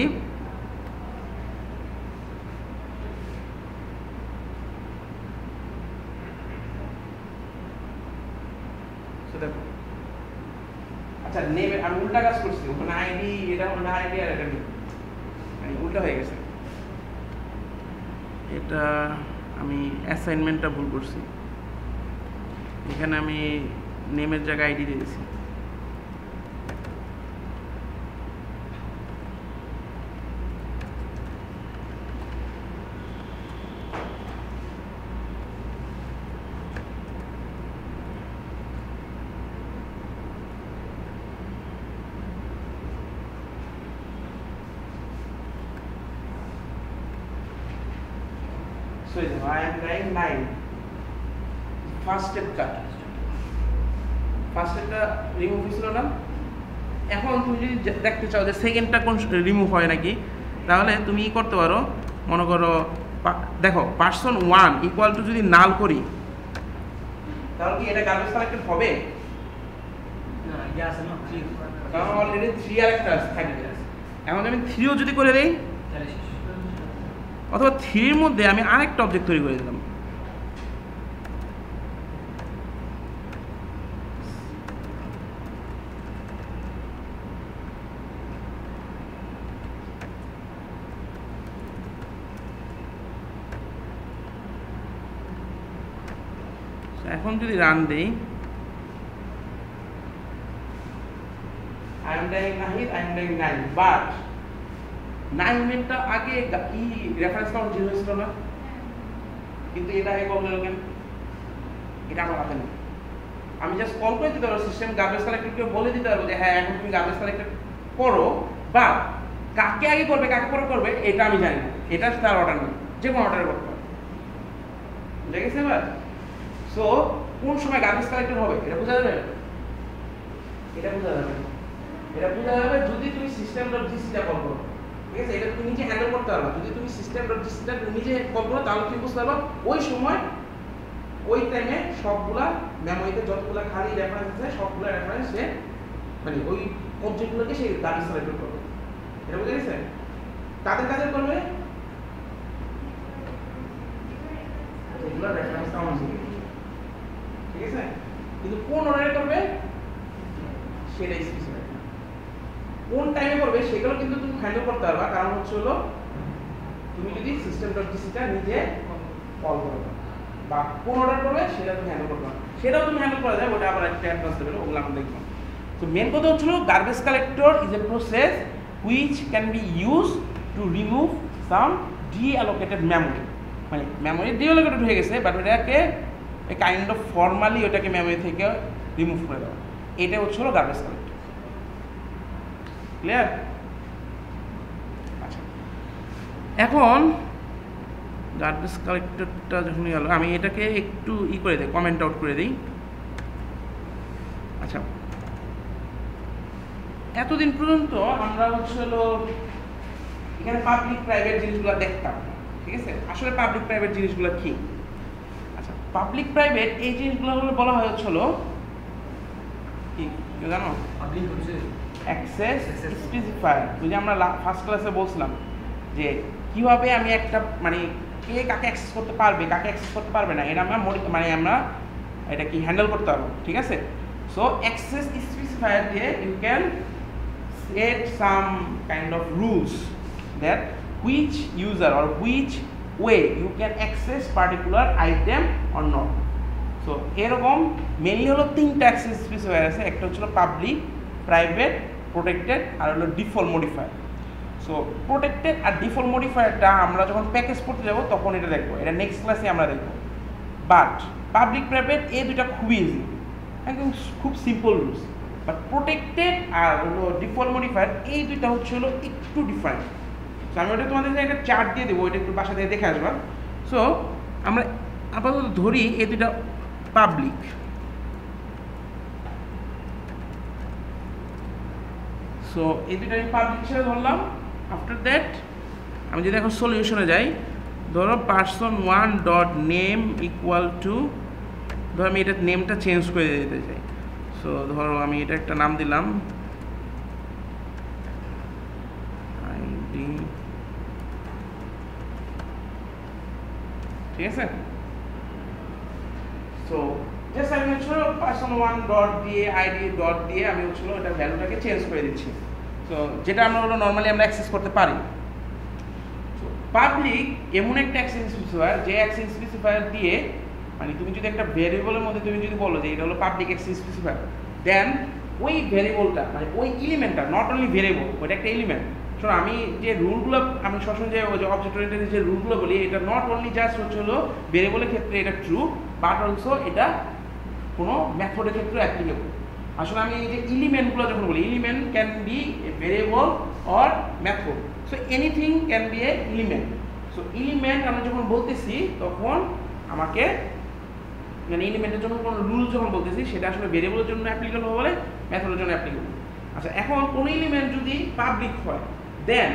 A: দেখো আচ্ছা নেমে আমি উল্টা কাজ করছি, ওখানে আইডি এটা হলো না আইডি আর এটা নেই, মানে উল্টা হয়ে গেছে। এটা আমি অ্যাসাইনমেন্টটা ভুল করছি, এখানে আমি নেমের জায়গায় আইডি দিয়ে দিয়েছি। So I am trying 9. First step cut. First stepটা রিমুভ হয়েছিল না? এখন তুমি যদি দেখতে চাও যে সেকেন্ডটা কোন রিমুভ হয় নাকি, তাহলে তুমি কি করতে পারো, মনে করো দেখো পারসন 1 ইকুয়াল টু যদি নাল করি তাহলে কি এটা গার্বেজ কালেক্টেড হবে?
B: না, ইয়া আছে না 3,
A: কারণ অলরেডি 3 আরেকটা থাকে। এখন আমি 3ও যদি করে দেই,
B: তাহলে শেষ।
A: অথবা 3 এর মধ্যে আমি আরেকটা অবজেক্ট তৈরি করে দিলাম, এখন যদি রান দেই I am dying Nahid, I am dying 9, but 9 মিনিটটা আগে ই রেফারেন্স কাউন্ট 0 ছিল না, কিন্তু এটা আগে কল হলো কেন? এটা আমার হাতে নেই। আমি জাস্ট কল করে দিতে পারবো, সিস্টেম গার্বেজ কালেক্টরকে বলে দিতে পারবো যে হ্যাঁ এখন তুমি গার্বেজ কালেক্টর করো, বা কাকে আগে করবে কাকে পরে করবে এটা আমি জানি না, এটা তার অর্ডার নেই, যে কোনো অর্ডারে করতে পারবে। বুঝা গেছে এবার? সো কোন সময় গার্বেজ কালেক্টর হবে এটা বোঝা যাবে, এটা বোঝা যাবে, এটা বোঝা যাবে যদি তুমি system.gc-টা কল করো, ঠিক আছে? এটা তুমি নিজে হ্যান্ডেল করতে পারবে। যদি তুমি system.gc-টা নিজে কল করো তাহলে তুমি বুঝতে পারবে ওই সময় ওই টাইমে সবগুলা মেমোরিতে যতগুলা খালি রেফারেন্স আছে সবগুলা রেফারেন্স সে মানে ওই অবজেক্টগুলোকে সে গার্বেজ কালেক্টর করবে। এটা বুঝা গেছে? কাদের কাদের করবে? এগুলা রেফারেন্স কাউন্ট দিবে, ঠিক আছে? কিন্তু কোন অর্ডারে করবে সেটা স্পেসিফাই, কোন টাইমে করবে সেগুলো কিন্তু তুমি হ্যান্ডেল করতে পারবা। কারণ হচ্ছে হলো তুমি যদি system.gc-টা নিজে কল করবে বা কোন অর্ডার করবে সেটা তুমি হ্যান্ডেল করতে পারবে, সেটাও তুমি হ্যান্ডেল করা যায়, ওটা আবার একটা অ্যাডভান্স লেভেল, ওগুলো আমরা দেখব। তো মেন কথা হচ্ছে garbage collector is a process which can be use to remove some deallocated memory, মানে মেমোরি ডিঅ্যালোকেটেড হয়ে গেছে বাট ওটাকে কাইন্ড অফ ফর্মালি ওটাকে মেমোরি থেকে রিমুভ করে দেওয়া, এটা হচ্ছে হলো গার্বেজ কালেক্টর। ক্লিয়ার? আচ্ছা, এখন গার্বেজ কালেক্টরটা যখন গেল আমি এটাকে একটু করে দিই, কমেন্ট আউট করে দিই। আচ্ছা, এতদিন পর্যন্ত আমরা হচ্ছে হলো এখানে পাবলিক প্রাইভেট জিনিসগুলো দেখতাম, ঠিক আছে? আসলে পাবলিক প্রাইভেট জিনিসগুলো কি? আচ্ছা, পাবলিক প্রাইভেট এই জিনিসগুলো হলো বলা হয় হচ্ছে হলো কি জানো?
B: পাবলিক হচ্ছে
A: অ্যাক্সেস স্পেসিফায়ার। যদি আমরা ফার্স্ট ক্লাসে বলছিলাম যে কিভাবে আমি একটা মানে কে কাকে অ্যাক্সেস করতে পারবে কাকে অ্যাক্সেস করতে পারবে না এটা আমরা আমরা এটা কি হ্যান্ডেল করতে পারবো, ঠিক আছে। সো অ্যাক্সেস স্পেসিফায়ার দিয়ে you can set some kind of rules that which user or which way you can access particular item or not. So এরকম মেইনলি হলো তিনটা অ্যাক্সেস স্পেসিফায়ার আছে, একটা হচ্ছে পাবলিক, প্রাইভেট, প্রোটেক্টেড আর হলো ডিফল্ট মডিফায়ার। সো প্রোটেক্টেড আর default মডিফায়ারটা আমরা যখন package করতে যাব তখন এটা দেখবো, এটা নেক্সট ক্লাসে আমরা দেখবো। বাট পাবলিক প্রাইভেট এই দুইটা খুবই ইজি, একদম খুব সিম্পল রুলস। বাট প্রোটেক্টেড আর হলো ডিফল্ট মডিফায়ার এই দুইটা হচ্ছে হলো একটু ডিফারেন্ট। সো আমি ওটা তোমাদের একটা চার্ট দিয়ে দেবো, ওইটা একটু বাসা থেকে দেখে আসবা। সো আমরা আপাতত ধরি এই দুইটা পাবলিক, সো এই দুইটা আমি পাবলিক হিসেবে ধরলাম। আফটার দ্যাট আমি যদি এখন সলিউশনে যাই, ধরো person1 dot name equal to, ধরো আমি এটা নেমটা চেঞ্জ করে দিতে চাই। সো ধরো আমি এটা একটা নাম দিলাম আইডি, ঠিক আছে। সো জাস্ট আমি হচ্ছিল person1 ডট দিয়ে আইডি ডট দিয়ে আমি হচ্ছিল এটা ভ্যালুটাকে চেঞ্জ করে দিচ্ছি। সো যেটা আমরা হলো নর্মালি আমরা অ্যাক্সেস করতে পারি। পাবলিক এমন একটা অ্যাক্সেস স্পেসিফায়ার যে অ্যাক্সেস স্পেসিফায়ার দিয়ে মানে তুমি যদি একটা ভেরিয়েবলের মধ্যে তুমি যদি বলো যে এটা হলো পাবলিক অ্যাক্সেস স্পেসিফায়ার, দেন ওই ভেরিয়েবলটা মানে ওই এলিমেন্টটা, নট অনলি ভেরিয়েবল, ওইটা একটা এলিমেন্ট। শোনো আমি যে রুলগুলো আমি সবসময় যে ওই যে অবজেক্ট ওরিয়েন্টেড যে রুলগুলো বলি, এটা নট অনলি জাস্ট হচ্ছে হলো ভেরিয়েবলের ক্ষেত্রে এটা ট্রু, বাট অলসো এটা কোনো মেথডের ক্ষেত্রে অ্যাপ্লিকেবল। আসলে আমি এই যে এলিমেন্টগুলো যখন বলি, element can B A variable or method, so anything can B A element. So element আমরা যখন বলতেছি তখন আমাকে মানে এলিমেন্টের জন্য কোনো রুল যখন বলতেছি সেটা আসলে ভেরিয়েবলের জন্য অ্যাপ্লিকেবল হবে, মেথডের জন্য অ্যাপ্লিকেবল। আচ্ছা এখন কোনো এলিমেন্ট যদি পাবলিক হয়, দেন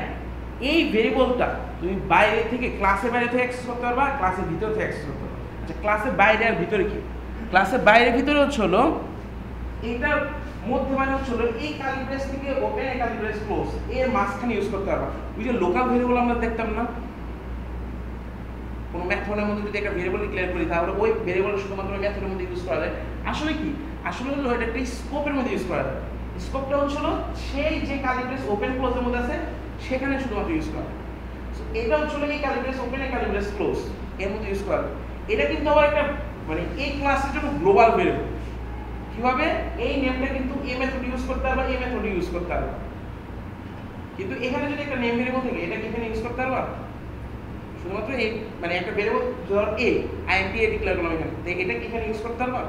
A: এই ভেরিয়েবলটা তুমি বাইরে থেকে ক্লাসের বাইরে থেকে অ্যাক্সেস করতে পারবা, ক্লাসের ভিতর থেকে অ্যাক্সেস করতে পারবা। আচ্ছা ক্লাসের বাইরে আর ভিতরে কি? ক্লাসের বাইরে ভিতরে হচ্ছে হলো এইটার মধ্যে মানে হচ্ছে হলো এই কার্লি ব্রেস থেকে ওপেন, এই কার্লি ব্রেস ক্লোজ, এর মাঝখানে ইউজ করতে পারবা। ওই যে লোকাল ভেরিয়েবল আমরা দেখতাম না, কোনো মেথডের মধ্যে যদি একটা ভেরিয়েবল ডিক্লেয়ার করি তাহলে ওই ভেরিয়েবল শুধুমাত্র মেথডের মধ্যে ইউজ করা যায়। আসলে কি, আসলে হলো এটা একটা স্কোপের মধ্যে ইউজ করা যায়। স্কোপটা হচ্ছে হলো সেই যে কার্লি ব্রেস ওপেন ক্লোজের মধ্যে আছে সেখানে শুধুমাত্র ইউজ করা যায়। সো এটা হচ্ছে হলো এই কার্লি ব্রেস ওপেন, এই কার্লি ব্রেস ক্লোজ এর মধ্যে ইউজ করা যায়। এটা কিন্তু আবার একটা মানে এই ক্লাসের জন্য গ্লোবাল ভেরিয়েবল। কিভাবে? এই নেমটা কিন্তু এই মেথড ইউজ করতে পারবা, এই মেথড ইউজ করতে পারবা, কিন্তু এখানে যদি একটা নেম ভেরিয়েবল থাকে এটা কি এখানে ইউজ করতে পারবা? শুধুমাত্র এই মানে একটা ভেরিয়েবল ধর এ আইএনটি এ ডিক্লেয়ার করলাম এখানে, তো এটা কি এখানে ইউজ করতে পারবা?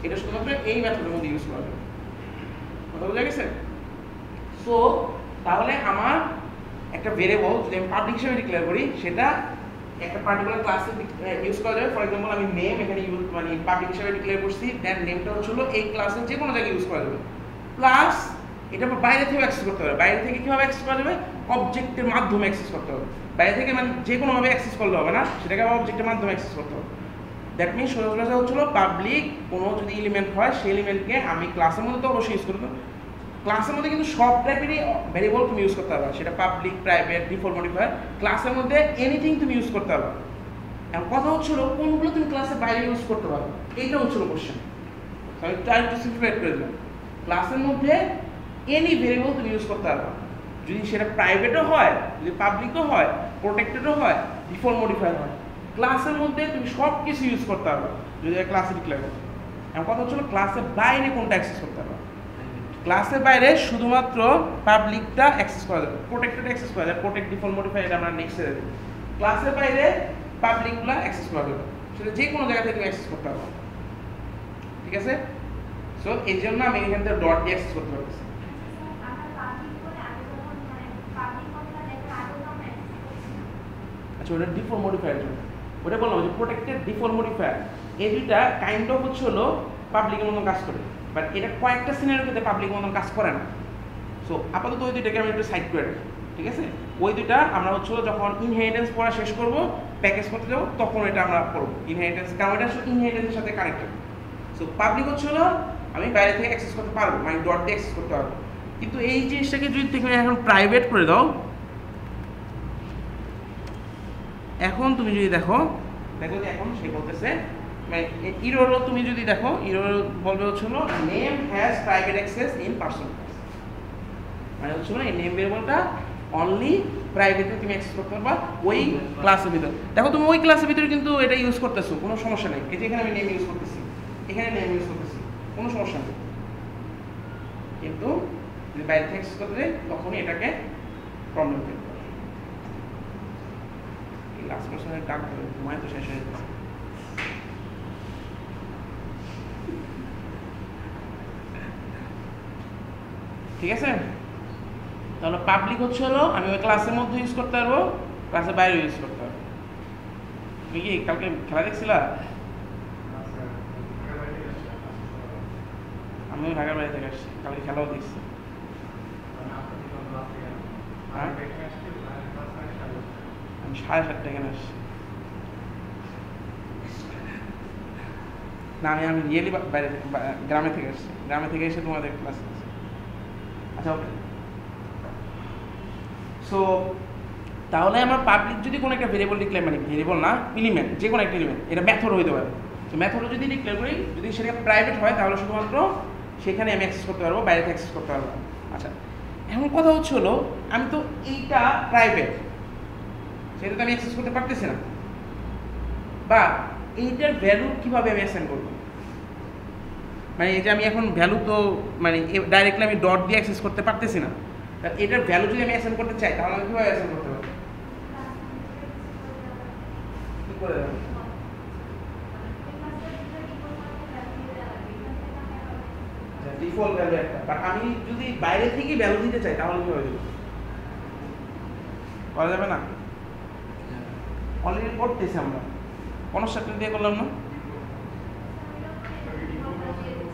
A: এটা শুধুমাত্র এই মেথডের মধ্যে ইউজ করা যাবে। কথা বোঝা গেছে? সো তাহলে আমার একটা ভেরিয়েবল যদি আমি পাবলিক হিসেবে ডিক্লেয়ার করি সেটা একটা পার্টিকুলার ক্লাসে ইউজ করা যাবে। ফর এক্সাম্পল আমি নেম এখানে ইউজ মানে পাবলিক হিসেবে ডিক্লেয়ার করছি, দেন নেমটা হচ্ছে হলো এই ক্লাসের যে কোনো জায়গায় ইউজ করা যাবে। প্লাস এটা বাইরে থেকে অ্যাক্সেস করতে হবে। বাইরে থেকে কিভাবে অ্যাক্সেস করা যাবে? অবজেক্টের মাধ্যমে অ্যাক্সেস করতে হবে। বাইরে থেকে মানে যে কোনোভাবে অ্যাক্সেস করলে হবে না, সেটাকে অবজেক্টের মাধ্যমে অ্যাক্সেস করতে হবে। দ্যাট মিনস সোজা কথা হচ্ছিল পাবলিক কোনো যদি এলিমেন্ট হয় সেই এলিমেন্টকে আমি ক্লাসের মধ্যে তো অবশ্যই ইউজ করবো। ক্লাসের মধ্যে কিন্তু সব টাইপেরই ভেরিয়েবল তুমি ইউজ করতে পারবে, সেটা পাবলিক, প্রাইভেট, ডিফল্ট মডিফায়ার, ক্লাসের মধ্যে এনিথিং তুমি ইউজ করতে পারবে। এখন কথা হচ্ছিল কোনগুলো তুমি ক্লাসের বাইরে ইউজ করতে পারবে, এইটা হচ্ছিল কোশ্চেন। আমি ট্রাই টু সিম্পলিফাই করে দিলাম। ক্লাসের মধ্যে এনি ভেরিয়েবল তুমি ইউজ করতে পারবে, যদি সেটা প্রাইভেটও হয়, যদি পাবলিকও হয়, প্রোটেক্টেডও হয়, ডিফল্ট মডিফায়ার হয়, ক্লাসের মধ্যে তুমি সব কিছু ইউজ করতে পারবে যদি ক্লাসে ডিক্লেয়ার করো। এখন কথা হচ্ছিল ক্লাসের বাইরে কোনটা অ্যাক্সেস করতে পারবে? ক্লাসের বাইরে শুধুমাত্র পাবলিকটা অ্যাক্সেস করা যাবে, প্রোটেক্টেড অ্যাক্সেস করা যাবে, প্রোটেক্ট ডিফল্ট মডিফায়ার এটা আমরা নেক্সটে দেব। ক্লাসের বাইরে পাবলিকগুলো অ্যাক্সেস করা যাবে, সেটা যে কোনো জায়গা থেকে তুমি অ্যাক্সেস করতে পারবে, ঠিক আছে? সো এই জন্য আমি এখান থেকে ডট দিয়ে অ্যাক্সেস করতে পারছি। আচ্ছা ওটা ডিফল্ট মডিফায়ার জন্য, ওটা বললাম যে প্রোটেক্টেড ডিফল্ট মডিফায়ার, এই দুইটা কাইন্ড অফ হচ্ছে হলো পাবলিকের মতন কাজ করে, বাট এটা কয়েকটা সিনারিওতে পাবলিকের মতন কাজ করে না। সো আপাতত ওই দুইটাকে আমি একটু সাইড করে রাখি, ঠিক আছে? ওই দুইটা আমরা হচ্ছে যখন ইনহেরিটেন্স পড়া শেষ করবো, প্যাকেজ করতে যাবো, তখন এটা আমরা পড়বো ইনহেরিটেন্স, কারণ এটা আসলে ইনহেরিটেন্সের সাথে কানেক্টেড। সো পাবলিক হচ্ছে হলো আমি বাইরে থেকে অ্যাক্সেস করতে পারবো, মানে ডট দিয়ে অ্যাক্সেস করতে পারবো, কিন্তু এই জিনিসটাকে যদি তুমি এখন প্রাইভেট করে দাও, এখন তুমি যদি দেখো যে এখন সে বলতেছে মানে ইরোরও তুমি যদি দেখো ইরোর বলবে হচ্ছিল name has private access in personal class, মানে হচ্ছিল এই নেম ভেরিয়েবলটা অনলি প্রাইভেটে তুমি অ্যাক্সেস করতে পারবা ওই ক্লাসের ভিতরে। দেখো তুমি ওই ক্লাসের ভিতরে কিন্তু এটা ইউজ করতেছো, কোনো সমস্যা নেই। এই যে এখানে আমি নেম ইউজ করতেছি, এখানে নেম ইউজ করতেছি, কোনো সমস্যা নেই। কিন্তু যদি বাইরে থেকে অ্যাক্সেস করতে যাই তখনই এটাকে প্রবলেম হবে। এই লাস্ট পার্সনের ডাক ধরে তোমায় তো শেষ হয়ে যাচ্ছে। ঠিক আছে, তাহলে পাবলিক হচ্ছে হলো আমি ওই ক্লাসের মধ্যে ইউজ করতে পারবো, ক্লাসের বাইরে ইউজ করতে পারবো। তুমি কি কালকে খেলা দেখছিলা? আমিও ঢাকার বাইরে থেকে আসছি, কালকে খেলাও দেখছি। আমি 7:30 এখানে আসছি। না আমি রিয়েলি বাইরে গ্রামে থেকে আসছি, গ্রামে থেকে এসে তোমাদের ক্লাস আছে। আচ্ছা ওকে, সো তাহলে আমার পাবলিক যদি কোনো একটা ভেরিয়েবল ডিক্লেয়ার, মানে ভেরিয়েবল না এলিমেন্ট, যে কোনো একটা এলিমেন্ট, এটা মেথড হইতে পারে। তো মেথড যদি ডিক্লেয়ার করি, যদি সেটা প্রাইভেট হয় তাহলে শুধুমাত্র সেখানে আমি অ্যাক্সেস করতে পারবো, বাইরে থেকে অ্যাক্সেস করতে পারবো। আচ্ছা এখন কথা হচ্ছে হলো আমি তো এইটা প্রাইভেট, সেটা তো আমি অ্যাক্সেস করতে পারতেছি না, বা এইটার ভ্যালু কীভাবে আমি অ্যাসাইন করবো? মানে এই যে আমি এখন ভ্যালু তো মানে ডাইরেক্টলি আমি ডট দিয়ে অ্যাক্সেস করতে পারতেছি না, এটার ভ্যালু যদি আমি অ্যাসাইন করতে চাই তাহলে আমি কীভাবে অ্যাসাইন করতে পারবো? কী করে দেবো? ডিফল্ট ভ্যালু একটা, বাট আমি যদি বাইরে থেকে ভ্যালু দিতে চাই তাহলে কীভাবে দেবো? করা যাবে না? অলরেডি করতেছি আমরা, কনস্ট্রাক্টর দিয়ে করলাম না?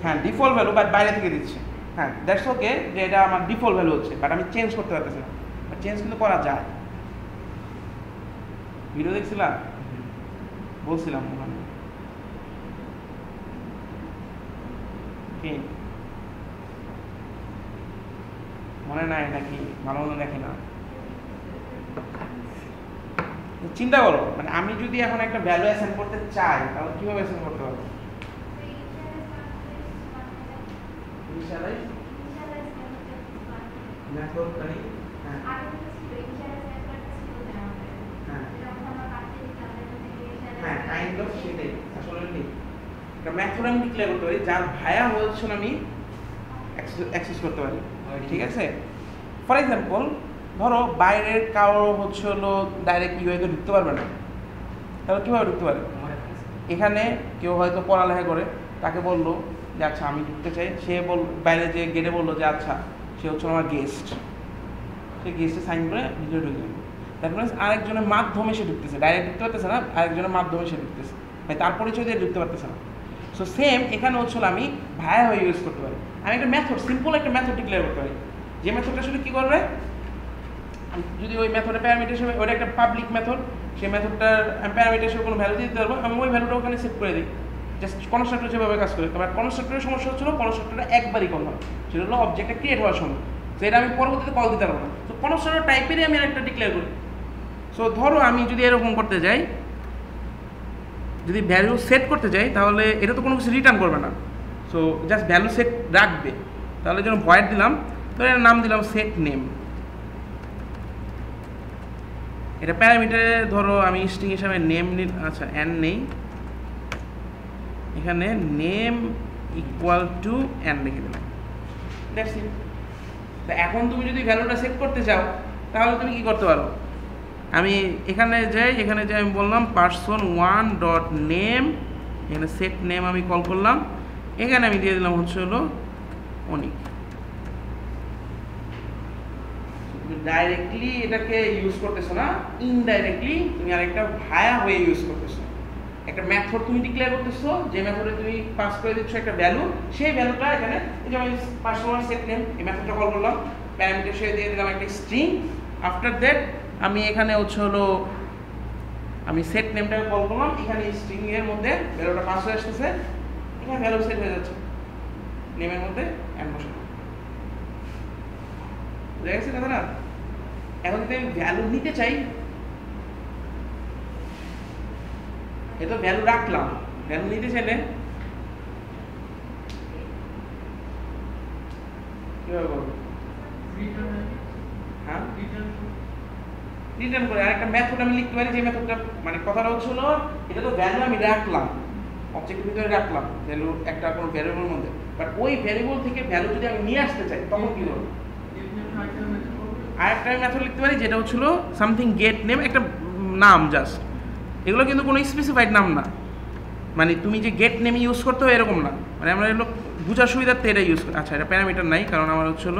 A: হ্যাঁ ডিফল্ট ভ্যালু, বাট বাইরে থেকে দিচ্ছি। হ্যাঁ দ্যাটস ওকে, যে এটা আমার ডিফল্ট ভ্যালু হচ্ছে, বাট আমি চেঞ্জ করতে পারতেছি না। বাট চেঞ্জ কিন্তু করা যায়। ভিডিও দেখছিলাম, বলছিলাম ওখানে কি মনে নাই নাকি? ভালো মতো দেখে না। চিন্তা করো, মানে আমি যদি এখন একটা ভ্যালু অ্যাসাইন করতে চাই তাহলে কিভাবে অ্যাসাইন করতে পারবো? মেথড আমি ডিক্লেয়ার করতে পারি যার ভায়া হচ্ছে আমি অ্যাক্সেস করতে পারি। ঠিক আছে, ফর এক্সাম্পল ধরো বাইরের কারো হচ্ছে হলো ডাইরেক্ট ইউআইতে ঢুকতে পারবে না, তাহলে কীভাবে ঢুকতে পারে? এখানে কেউ হয়তো পড়ালেখা করে, তাকে বললো যে আচ্ছা আমি ঢুকতে চাই, সে বাইরে যে গেটে বললো যে আচ্ছা সে হচ্ছে আমার গেস্ট, সে গেস্টে সাইন করে ভিতরে ঢুকে যাবে। দ্যাট মিনস আরেকজনের মাধ্যমে সে ঢুকতেছে, ডাইরেক্ট ঢুকতে পারতেছে না, আরেকজনের মাধ্যমে সে ঢুকতেছে, মানে তার পরিচয় দিয়ে ঢুকতে পারতেছে না। সো সেম এখানে হচ্ছে আমি ভায়া হয়ে ইউজ করতে পারি। আমি একটা মেথড, সিম্পল একটা মেথড ডিক্লেয়ার করতে পারি, যে মেথডটা আসলে কী করবে, যদি ওই মেথডের প্যারামিটার হিসেবে ওটা একটা পাবলিক মেথড, সেই মেথডটার প্যারামিটার হিসেবে কোনো ভ্যালু দিতে পারবো, আমি ওই ভ্যালুটা ওখানে সেট করে দিই, জাস্ট কনস্ট্রাক্টর যেভাবে কাজ করে। তবে কনস্ট্রাক্টরের সমস্যা হচ্ছিল কনস্ট্রাক্টরটা একবারই কল হয়, সেটা হলো অবজেক্টটা ক্রিয়েট হওয়ার সময়, তো এটা আমি পরবর্তীতে কল দিতে পারবো না। তো কনস্ট্রাক্টর টাইপেরই আমি একটা ডিক্লেয়ার করি। সো ধরো আমি যদি এরকম করতে যাই, যদি ভ্যালু সেট করতে যাই তাহলে এটা তো কোনো কিছু রিটার্ন করবে না, সো জাস্ট ভ্যালু সেট রাখবে। তাহলে যেন ভয়েড দিলাম, তো এর নাম দিলাম সেট নেম। এটা প্যারামিটারে ধরো আমি স্ট্রিং হিসাবে নেম আচ্ছা এন নেই, এখানে নেম ইকুয়াল টু এন লিখে দিলাম, দ্যাটস ইট। তো এখন তুমি যদি ভ্যালুটা সেট করতে চাও তাহলে তুমি কি করতে পারো? আমি এখানে যাই আমি বললাম person1 ডট নেম, এখানে সেট নেম আমি কল করলাম, এখানে আমি দিয়ে দিলাম হচ্ছে হলো অনিক। ডাইরেক্টলি এটাকে ইউজ করতেছো না, ইনডাইরেক্টলি তুমি আরেকটা ভায়া হয়ে ইউজ করতেছো। একটা মেথড তুমি ডিক্লেয়ার করতেছো, যে মেথডে তুমি পাস করে দিচ্ছ একটা ভ্যালু, সেই ভ্যালুটা এখানে এই যে আমি person1 সেট নেম এই মেথডটা কল করলাম, প্যারামিটার হিসেবে দিয়ে দিলাম একটা স্ট্রিং। আফটার দ্যাট আমি এখানে হচ্ছে হলো আমি সেট নেমটাকে কল করলাম, এখানে স্ট্রিং এর মধ্যে ভ্যালুটা পাস হয়ে আসতেছে, এখানে ভ্যালু সেট হয়ে যাচ্ছে নেমের মধ্যে এন্ড বসানো। বুঝে গেছে কথাটা? এখন যদি আমি ভ্যালু নিতে চাই এটা ভ্যালু রাখলাম, ভ্যালু নিতে চাইলে কিভাবে করবো? হ্যাঁ, রিটার্ন করে আরেকটা মেথড আমি লিখতে পারি, যে মেথডটা মানে কথাটা হচ্ছিল এটা তো ভ্যালু আমি রাখলাম অবজেক্টের ভিতরে রাখলাম ভ্যালু একটা কোনো ভ্যারিয়েবলের মধ্যে, বাট ওই ভ্যারিয়েবল থেকে ভ্যালু যদি আমি নিয়ে আসতে চাই তখন কি করব? আরেকটা মেথড লিখতে পারি যেটা হচ্ছিল সামথিং গেট নেম, একটা নাম জাস্ট, এগুলো কিন্তু কোনো স্পেসিফাইড নাম না, মানে তুমি যে গেট নেম ইউজ করতে হবে এরকম না, মানে আমরা এগুলো বোঝার সুবিধার্থে এটা ইউজ করি। আচ্ছা, এটা প্যারামিটার নাই কারণ আমার হচ্ছিল,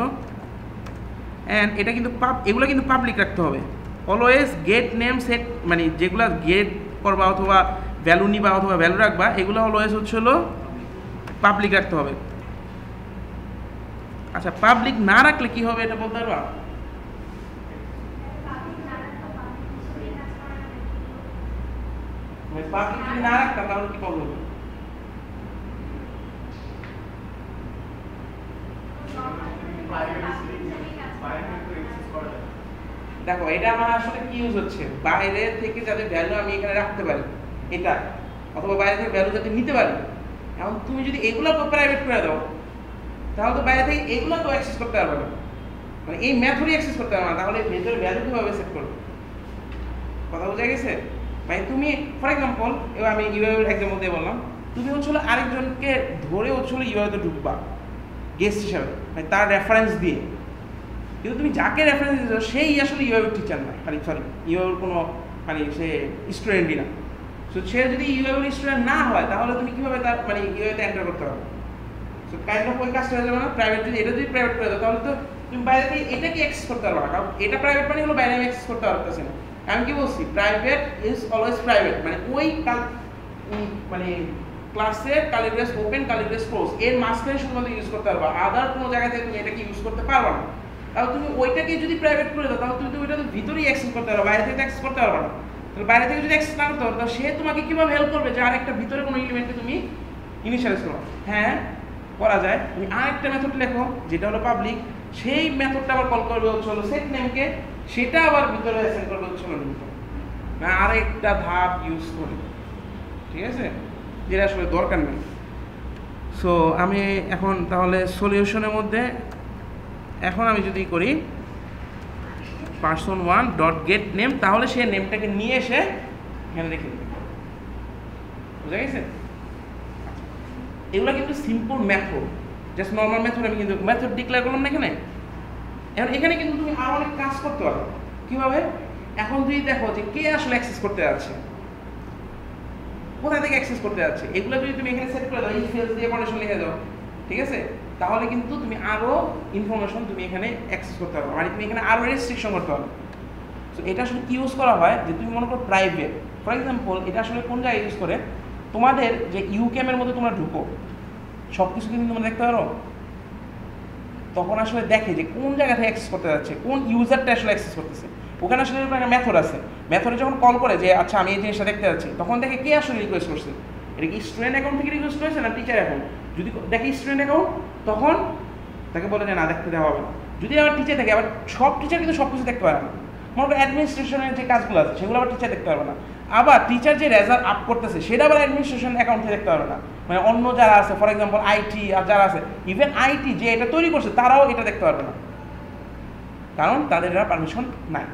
A: অ্যান্ড এটা কিন্তু এগুলো কিন্তু পাবলিক রাখতে হবে অলওয়েজ। গেট নেম সেট মানে যেগুলো গেট করবা অথবা ভ্যালু নিবা অথবা ভ্যালু রাখবা এগুলো অলওয়েজ হচ্ছিল পাবলিক রাখতে হবে। আচ্ছা, পাবলিক না রাখলে কি হবে এটা বলতে পারবা? পাবলিক যদি না রাখতাম তাহলে কি প্রবলেম হবে? দেখো এটা আমার আসলে কি ইউজ হচ্ছে, বাইরে থেকে যাদের ভ্যালু আমি এখানে রাখতে পারি এটা, অথবা বাইরে থেকে ভ্যালু যাতে নিতে পারি। এখন তুমি যদি এগুলো প্রাইভেট করে দাও তাহলে তো বাইরে থেকে এগুলো তো অ্যাক্সেস করতে পারবে না, মানে এই মেথডই অ্যাক্সেস করতে পারবে না, তাহলে ভেতরে ভ্যালু কিভাবে সেট করবে? কথা বোঝা গেছে? মানে তুমি ফর এক্সাম্পল, এবার আমি ইউআইয়ের এক্সাম্পল দিয়ে বললাম, তুমি হচ্ছিল আরেকজনকে ধরে হচ্ছিল ইউআইতে ঢুকবা গেস্ট হিসাবে, মানে তার রেফারেন্স দিয়ে, কিন্তু তুমি যাকে রেফারেন্স দিচ্ছ সেই আসলে ইউআইয়ের টিচার না, খালি সরি ইউআইয়ের কোনো মানে সে স্টুডেন্টই না। সো সে যদি ইউআইয়ের স্টুডেন্ট না হয় তাহলে তুমি কীভাবে তার মানে ইউআইতে এন্টার করতে পারবে? সো কাইন্ড অফ ওই কাজটা হয়ে যাবে না। প্রাইভেট যদি এটা যদি প্রাইভেট করে দাও তাহলে তো তুমি বাইরে থেকে এটাকে অ্যাক্সেস করতে পারবে না, কারণ এটা প্রাইভেট মানে হলো বাইরে আমি অ্যাক্সেস করতে পারতেছি না। আমি কি বলছি, প্রাইভেট ইজ অলওয়েজ প্রাইভেট, মানে ওই মানে ক্লাসের কালিব্রেস ওপেন কালিব্রেস ক্লোজ এর মাঝখানে শুধুমাত্র ইউজ করতে পারবা, আদার কোনো জায়গা থেকে তুমি এটাকে ইউজ করতে পারবা না। তাহলে তুমি ওইটাকে যদি প্রাইভেট করে দাও তাহলে তুমি তো ওইটা তো ভিতরেই অ্যাক্সেস করতে পারবে, বাইরে থেকে অ্যাক্সেস করতে পারবে না। তাহলে বাইরে থেকে যদি অ্যাক্সেস না করতে পারো তাহলে সে তোমাকে কীভাবে হেল্প করবে যে আরেকটা ভিতরে কোনো এলিমেন্টকে তুমি ইনিশিয়ালাইজ করো? হ্যাঁ, করা যায়। তুমি আরেকটা মেথড লেখো যেটা হলো পাবলিক, সেই মেথডটা আবার কল করবে হচ্ছে হলো সেট নেমকে, সেটা আবার ভিতরে অ্যাসাইন করবে হচ্ছে হলো লিঙ্ক, না আরেকটা ধাপ ইউজ করি, ঠিক আছে, যেটা আসলে দরকার নেই। সো আমি এখন তাহলে সলিউশনের মধ্যে এখন আমি যদি করি person1.getName, তাহলে সে নেমটাকে নিয়ে এসে এখানে রেখে দেবে, বুঝা গেছে? এগুলো কিন্তু simple method, just normal method, আমি কিন্তু মেথড ডিক্লেয়ার করলাম না এখানে। এখন এখানে কিন্তু তুমি আরো অনেক কাজ করতে পারো। কিভাবে? এখন যদি দেখো যে কে আসলে অ্যাক্সেস করতে যাচ্ছে, কোথা থেকে অ্যাক্সেস করতে যাচ্ছে, এগুলো যদি তুমি এখানে সেট করে দাও, ইফ এলস দিয়ে কন্ডিশন লিখে দাও, ঠিক আছে, তাহলে কিন্তু তুমি আরো ইনফরমেশন তুমি এখানে অ্যাক্সেস করতে পারবে, মানে তুমি এখানে আরো রেস্ট্রিকশন করতে পারবে। সো এটা আসলে কি ইউজ করা হয়, যে তুমি মনে করো প্রাইভেট, ফর এক্সাম্পল এটা আসলে কোন জায়গায় ইউজ করে, তোমাদের যে ইউক্যামের মধ্যে তোমরা ঢুকো সব কিছু কিন্তু তোমরা দেখতে পারো, তখন আসলে দেখে যে কোন জায়গা থেকে অ্যাক্সেস করতে যাচ্ছে, কোন ইউজারটা আসলে অ্যাক্সেস করতেছে। ওখানে আসলে একটা মেথড আছে, মেথডে যখন কল করে যে আচ্ছা আমি এই জিনিসটা দেখতে যাচ্ছি, তখন দেখে কে আসলে রিকোয়েস্ট করছে, এটা কি স্টুডেন্ট অ্যাকাউন্ট থেকে রিকোয়েস্ট করেছে না টিচার অ্যাকাউন্ট। যদি দেখে স্টুডেন্ট অ্যাকাউন্ট তখন তাকে বলে যে না দেখতে দেওয়া হবে না। যদি আবার টিচার থাকে, আবার সব টিচার কিন্তু সব কিছু দেখতে পারে না, মনে করো অ্যাডমিনিস্ট্রেশনের যে কাজগুলো আছে সেগুলো আবার টিচার দেখতে পারবে না, আবার টিচার যে রেজাল্ট আপ করতেছে সেটা আবার অ্যাডমিনিস্ট্রেশন অ্যাকাউন্ট থেকে দেখতে পারবে না, মানে অন্য যারা আছে ফর এক্সাম্পল আইটি আর যারা আছে, ইভেন আইটি যে এটা তৈরি করছে তারাও এটা দেখতে পারবে না, কারণ তাদের এটা পারমিশন নাই,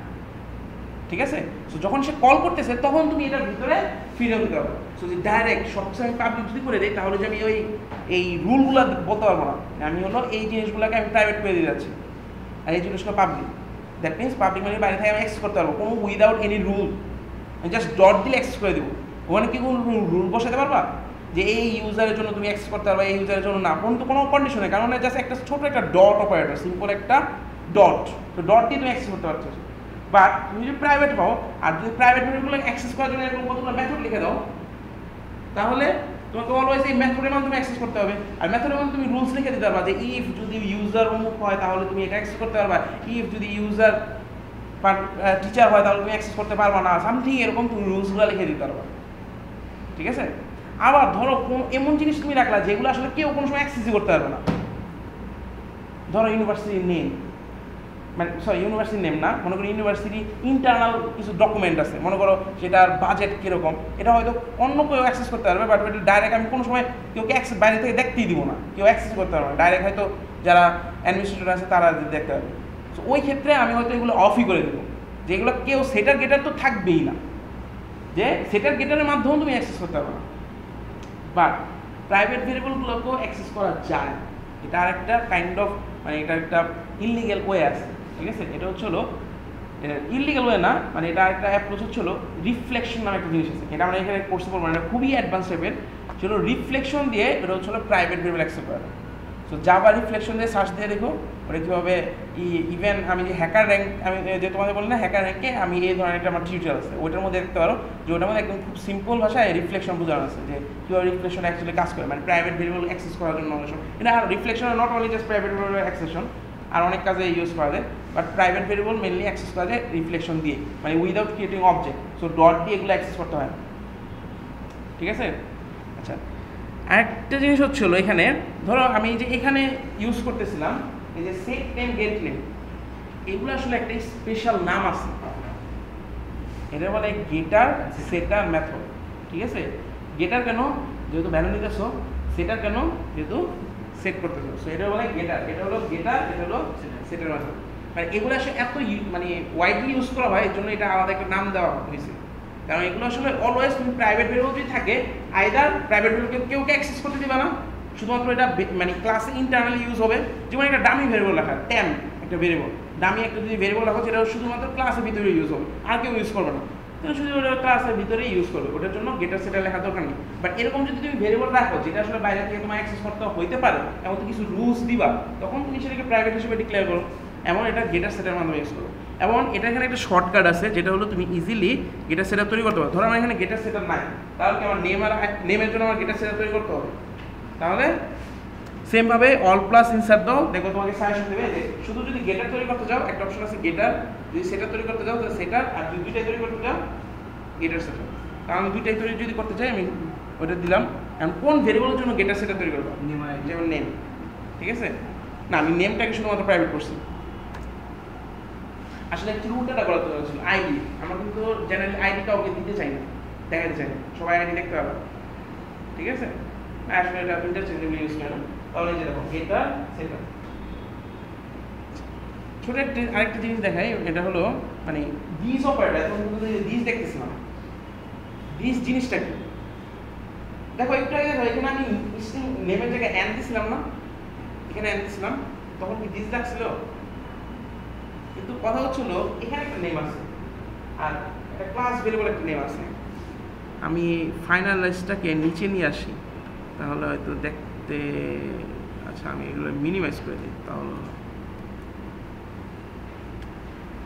A: ঠিক আছে। সো যখন সে কল করতেছে তখন তুমি এটার ভিতরে ফিরে দিতে হবে। সো যে ডাইরেক্ট সব কিছু আমি পাবলিক যদি করে দিই তাহলে যে আমি এই রুলগুলো বলতে পারবো না, আমি হলো এই জিনিসগুলোকে আমি প্রাইভেট করে দিয়ে যাচ্ছি আর এই জিনিসগুলো পাবলিক। দ্যাট মিনস পাবলিক মানে বাইরে থেকে আমি অ্যাক্সেস করতে পারবো কোনো উইদাউট এনি রুল, আমি জাস্ট ডট দিলে অ্যাক্সেস করে দেবো। ওখানে কি কোনো রুল বসাতে পারবা যে এই ইউজারের জন্য তুমি অ্যাক্সেস করতে পারবা, এই ইউজারের জন্য না, কোনো কন্ডিশন নেই, কারণ জাস্ট একটা ছোট একটা ডট অপারেটর, সিম্পল একটা ডট, তো ডট দিয়ে তুমি অ্যাক্সেস করতে পারছো। বাট তুমি যদি প্রাইভেট পাও, আর যদি প্রাইভেট মেথডগুলো অ্যাক্সেস করার জন্য এরকম কতগুলো মেথড লিখে দাও, তাহলে তোমাকে অলওয়েজ এই মেথডের মাধ্যমে অ্যাক্সেস করতে হবে। আর মেথডের মাধ্যমে তুমি রুলস লিখে দিতে পারবা যে ইফ যদি ইউজার অমুক হয় তাহলে তুমি এটা অ্যাক্সেস করতে পারবা, ইফ যদি ইউজার টিচার হয় তাহলে তুমি অ্যাক্সেস করতে পারবা না, সামথিং এরকম তুমি রুলসগুলো লিখে দিতে পারবা, ঠিক আছে। আবার ধরো এমন জিনিস তুমি রাখলা যেগুলো আসলে কেউ কোনো সময় অ্যাক্সেসই করতে পারবে না, ধরো ইউনিভার্সিটির নেম, মানে সরি ইউনিভার্সিটি নেম না, মনে করো ইউনিভার্সিটি ইন্টারনাল কিছু ডকুমেন্ট আছে, মনে করো সেটার বাজেট কীরকম, এটা হয়তো অন্য কেউ অ্যাক্সেস করতে পারবে, বাট এটা ডাইরেক্ট আমি কোনো সময় কেউকে অ্যাক্সেস বাইরে থেকে দেখতেই দিব না, কেউ অ্যাক্সেস করতে পারবে না, ডাইরেক্ট হয়তো যারা অ্যাডমিনিস্ট্রেটর আছে তারা দেখতে পারবে। সো ওই ক্ষেত্রে আমি হয়তো এগুলো অফই করে দেবো, যেগুলো কেউ সেটার গেটার তো থাকবেই না, যে সেটার গেটারের মাধ্যমেও তুমি অ্যাক্সেস করতে পারবে না। বাট প্রাইভেট ভেরিয়েবলগুলোকেও অ্যাক্সেস করা যায়, এটা আর একটা কাইন্ড অফ মানে এটা একটা ইললিগ্যাল ওয়ে আছে, ঠিক আছে। এটা হচ্ছে হলো ইললিগ্যাল ওয়ে না, মানে এটা একটা অ্যাপ্রোচ হচ্ছে হলো রিফ্লেকশন নামে একটা জিনিস আছে, এটা আমরা এখানে কোর্সে পড়বো, মানে খুবই অ্যাডভান্স লেভেল, সেটা রিফ্লেকশন দিয়ে এটা হচ্ছে হলো প্রাইভেট ভেরিয়েবল অ্যাক্সেস করা। সো জাভা রিফ্লেকশন দিয়ে সার্চ দিয়ে দেখো ওটা কীভাবে ইভেন আমি যে হ্যাকার র্যাঙ্ক, আমি যে তোমাদের বলি না হ্যাকার র্যাঙ্কে আমি এই ধরনের একটা আমার টিউটোরিয়াল আছে, ওইটার মধ্যে দেখতে পারো যে ওটার মধ্যে একদম খুব সিম্পল ভাষায় রিফ্লেকশন বোঝানো আছে, যে কীভাবে রিফ্লেকশন অ্যাকচুয়ালি কাজ করে, মানে প্রাইভেট ভেরিয়েবল অ্যাক্সেস করার জন্য। এটা reflection not only just private variable accession, আর অনেক কাজে ইউজ করা যায়, but private variable mainly access করা যায় রিফ্লেকশন দিয়ে, মানে without creating object. So dot দিয়ে এগুলো অ্যাক্সেস করতে হয়, ঠিক আছে। আচ্ছা, আরেকটা জিনিস হচ্ছিল এখানে, ধরো আমি যে এখানে ইউজ করতেছিলাম এই যে সেট নেম গেট নেম, এগুলো আসলে একটা স্পেশাল নাম আছে, এটা বলে গেটার সেটার মেথড, ঠিক আছে। গেটার কেন, যেহেতু ভ্যালু নিতেছো, সেটার কেন, যেহেতু সেট করতেছো, সো এটা বলে গেটার, এটা হলো গেটার, এটা হলো সেটার মেথড। মানে এগুলো আসলে এত মানে ওয়াইডলি ইউজ করা হয়, এর জন্য এটা আলাদা একটা নাম দেওয়া হয়েছে, কারণ এগুলো আসলে অলওয়েজ তুমি প্রাইভেট ভেরিয়েবল যদি থাকে, আইদার প্রাইভেট ভেরিয়েবলকে কেউকে অ্যাক্সেস করতে দিবে না, শুধুমাত্র এটা মানে ক্লাসে ইন্টারনালি ইউজ হবে। যেমন একটা ডামি ভেরিয়েবল রাখা, ট্যাম একটা ভেরিয়েবল, ডামি একটা যদি ভেরিয়েবল রাখো সেটা শুধুমাত্র ক্লাসের ভিতরে ইউজ হবে, আর কেউ ইউজ করবে না, তাহলে শুধু ওটা ক্লাসের ভিতরেই ইউজ করবে, ওটার জন্য গেটার সেটা লেখা দরকার নেই। বাট এরকম যদি তুমি ভেরিয়েবল রাখো যেটা আসলে বাইরে থেকে তোমার অ্যাক্সেস করতে হইতে পারে, এমন কিছু রুলস দিবা, তখন তুমি সেটাকে প্রাইভেট হিসেবে ডিক্লেয়ার করো, এমন এটা গেটার সেটের মাধ্যমে ইউজ করো। এবং এটা এখানে একটা শর্টকাট আছে, যেটা হলো তুমি ইজিলি গেটার সেটআপ তৈরি করতে পারো। ধরো আমার এখানে গেটার সেটআপ নাই, তাহলে কি আমার নেম আর নেমের জন্য আমার গেটার সেটআপ তৈরি করতে হবে, তাহলে সেম ভাবে অল প্লাস ইনসার্ট দাও, দেখো তোমাকে সাজেশন দেবে যে শুধু যদি গেটার তৈরি করতে চাও একটা অপশন আছে গেটার, যদি সেটআপ তৈরি করতে চাও তাহলে সেটআপ, আর যদি দুইটাই তৈরি করতে চাও গেটার সেটআপ। কারণ আমি দুইটাই তৈরি যদি করতে চাই আমি ওটা দিলাম। এখন কোন ভেরিয়েবলের জন্য গেটার সেটআপ তৈরি করবো, যেমন নেম, ঠিক আছে না, আমি নেমটাকে শুধুমাত্র প্রাইভেট করছি। আসলে অ্যাকচুয়ালি উল্টাটা করা দরকার ছিল, আইডি আমরা কিন্তু জেনারেলি আইডি কাউকে দিতে চাই না, দেখাতে চাই না, সবাই আইডি দেখতে পাবে, ঠিক আছে। আসলে এটা ইন্টারচেঞ্জেবল ইউজ করে না, তাহলে এই যে দেখো গেটার সেটআপ। ছোট একটা আরেকটা জিনিস দেখাই, এটা হলো মানে দিস অপারেটর, এখন কিন্তু দিস দেখতেছিলাম, দিস জিনিসটা কি দেখো একটু আগে দেখো, এখানে আমি নেমের জায়গায় এন দিছিলাম না, এখানে এন দিছিলাম, তখন কি দিস ডাকছিল, কিন্তু কথা হচ্ছিল এখানে একটা নেম আছে আর একটা ক্লাস ভেরিয়েবল একটা নেম আছে। আমি ফাইনালাইজটাকে নিচে নিয়ে আসি, তাহলে হয়তো দেখতে, আচ্ছা আমি এগুলো মিনিমাইজ করে দিই, তাহলে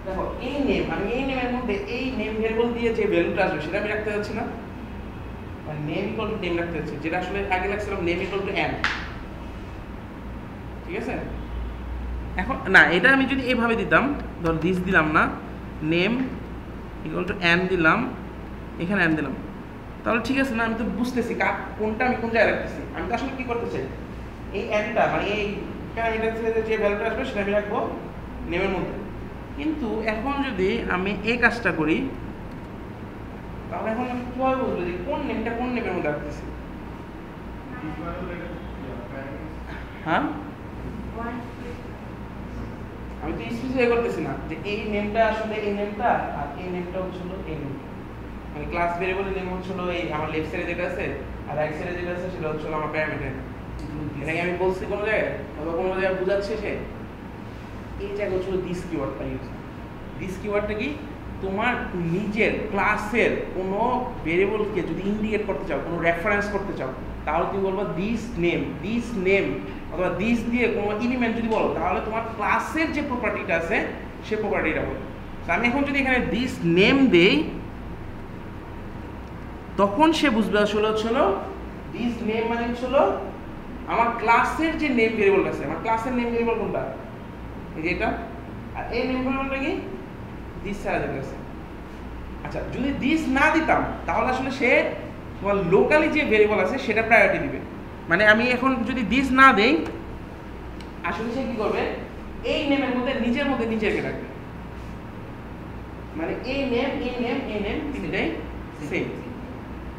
A: দেখো এই নেম, আমি এই নেমের মধ্যে এই নেম ভেরিয়েবল দিয়ে যে ভ্যালুটা আসবে সেটা আমি রাখতে যাচ্ছি না, মানে নেম ইকুয়াল টু নেম রাখতে যাচ্ছি, যেটা আসলে আগে লাগছিলাম নেম ইকুয়াল টু এন, ঠিক আছে। এখন না, এটা আমি যদি এইভাবে দিতাম, ধর দিস দিলাম না, নেম ইকুয়াল টু এন দিলাম, এখানে এন দিলাম, তাহলে ঠিক আছে না, আমি তো বুঝতেছি কোনটা আমি কোন জায়গায় রাখতেছি। আমি তো আসলে কি করতে চাই, এই এনটা মানে এই প্যারামিটার যে ভ্যালুটা আসবে সেটা আমি রাখবো নেমের মধ্যে। কিন্তু এখন যদি আমি এই কাজটা করি, তাহলে এখন আমি কিভাবে বুঝবো যে কোন নেমটা কোন নেমের মধ্যে রাখতেছি? হ্যাঁ, আমি তো স্পেসিফাই করতেছি না যে এই নেমটা আসলে এই নেমটা আর এই নেমটা হচ্ছিল এই নেম, মানে ক্লাস ভেরিয়েবলের নেম হচ্ছিল এই আমার লেফট সাইডে যেটা আছে, আর রাইট সাইডে যেটা আছে সেটা হচ্ছিল আমার প্যারামিটার। এটাকে আমি বলছি কোনো জায়গায় অথবা কোনো জায়গায় বোঝাচ্ছে সে, এই জায়গা হচ্ছিল দিস কিওয়ার্ডটা ইউজ। দিস কিওয়ার্ডটা কি, তোমার নিজের ক্লাসের কোনো ভেরিয়েবলকে যদি ইন্ডিকেট করতে চাও, কোনো রেফারেন্স করতে চাও, তাহলে তুমি বলবো দিস নেম অথবা দিস দিয়ে কোনো এলিমেন্ট যদি বলো, তাহলে তোমার ক্লাসের যে প্রপার্টিটা আছে সে প্রপার্টিটা বলো। তো আমি এখন যদি এখানে দিস নেম দেই, তখন সে বুঝবে আসলে হচ্ছিল দিস নেম মানে হচ্ছিল আমার ক্লাসের যে নেম ভেরিয়েবল আছে, আমার ক্লাসের নেম ভেরিয়েবল কোনটা, এই যে এটা, আর এই নেম ভেরিয়েবলটা কি দিস ছাড়া যেটা আছে। আচ্ছা, যদি দিস না দিতাম তাহলে আসলে সে তোমার লোকালি যে ভেরিয়েবল আছে সেটা প্রায়োরিটি দিবে। মানে আমি এখন যদি দিস না দেই, আসলে সে কি করবে, এই নেমের মধ্যে নিজেকে রাখবে, মানে এই নেম তিনটাই সেম।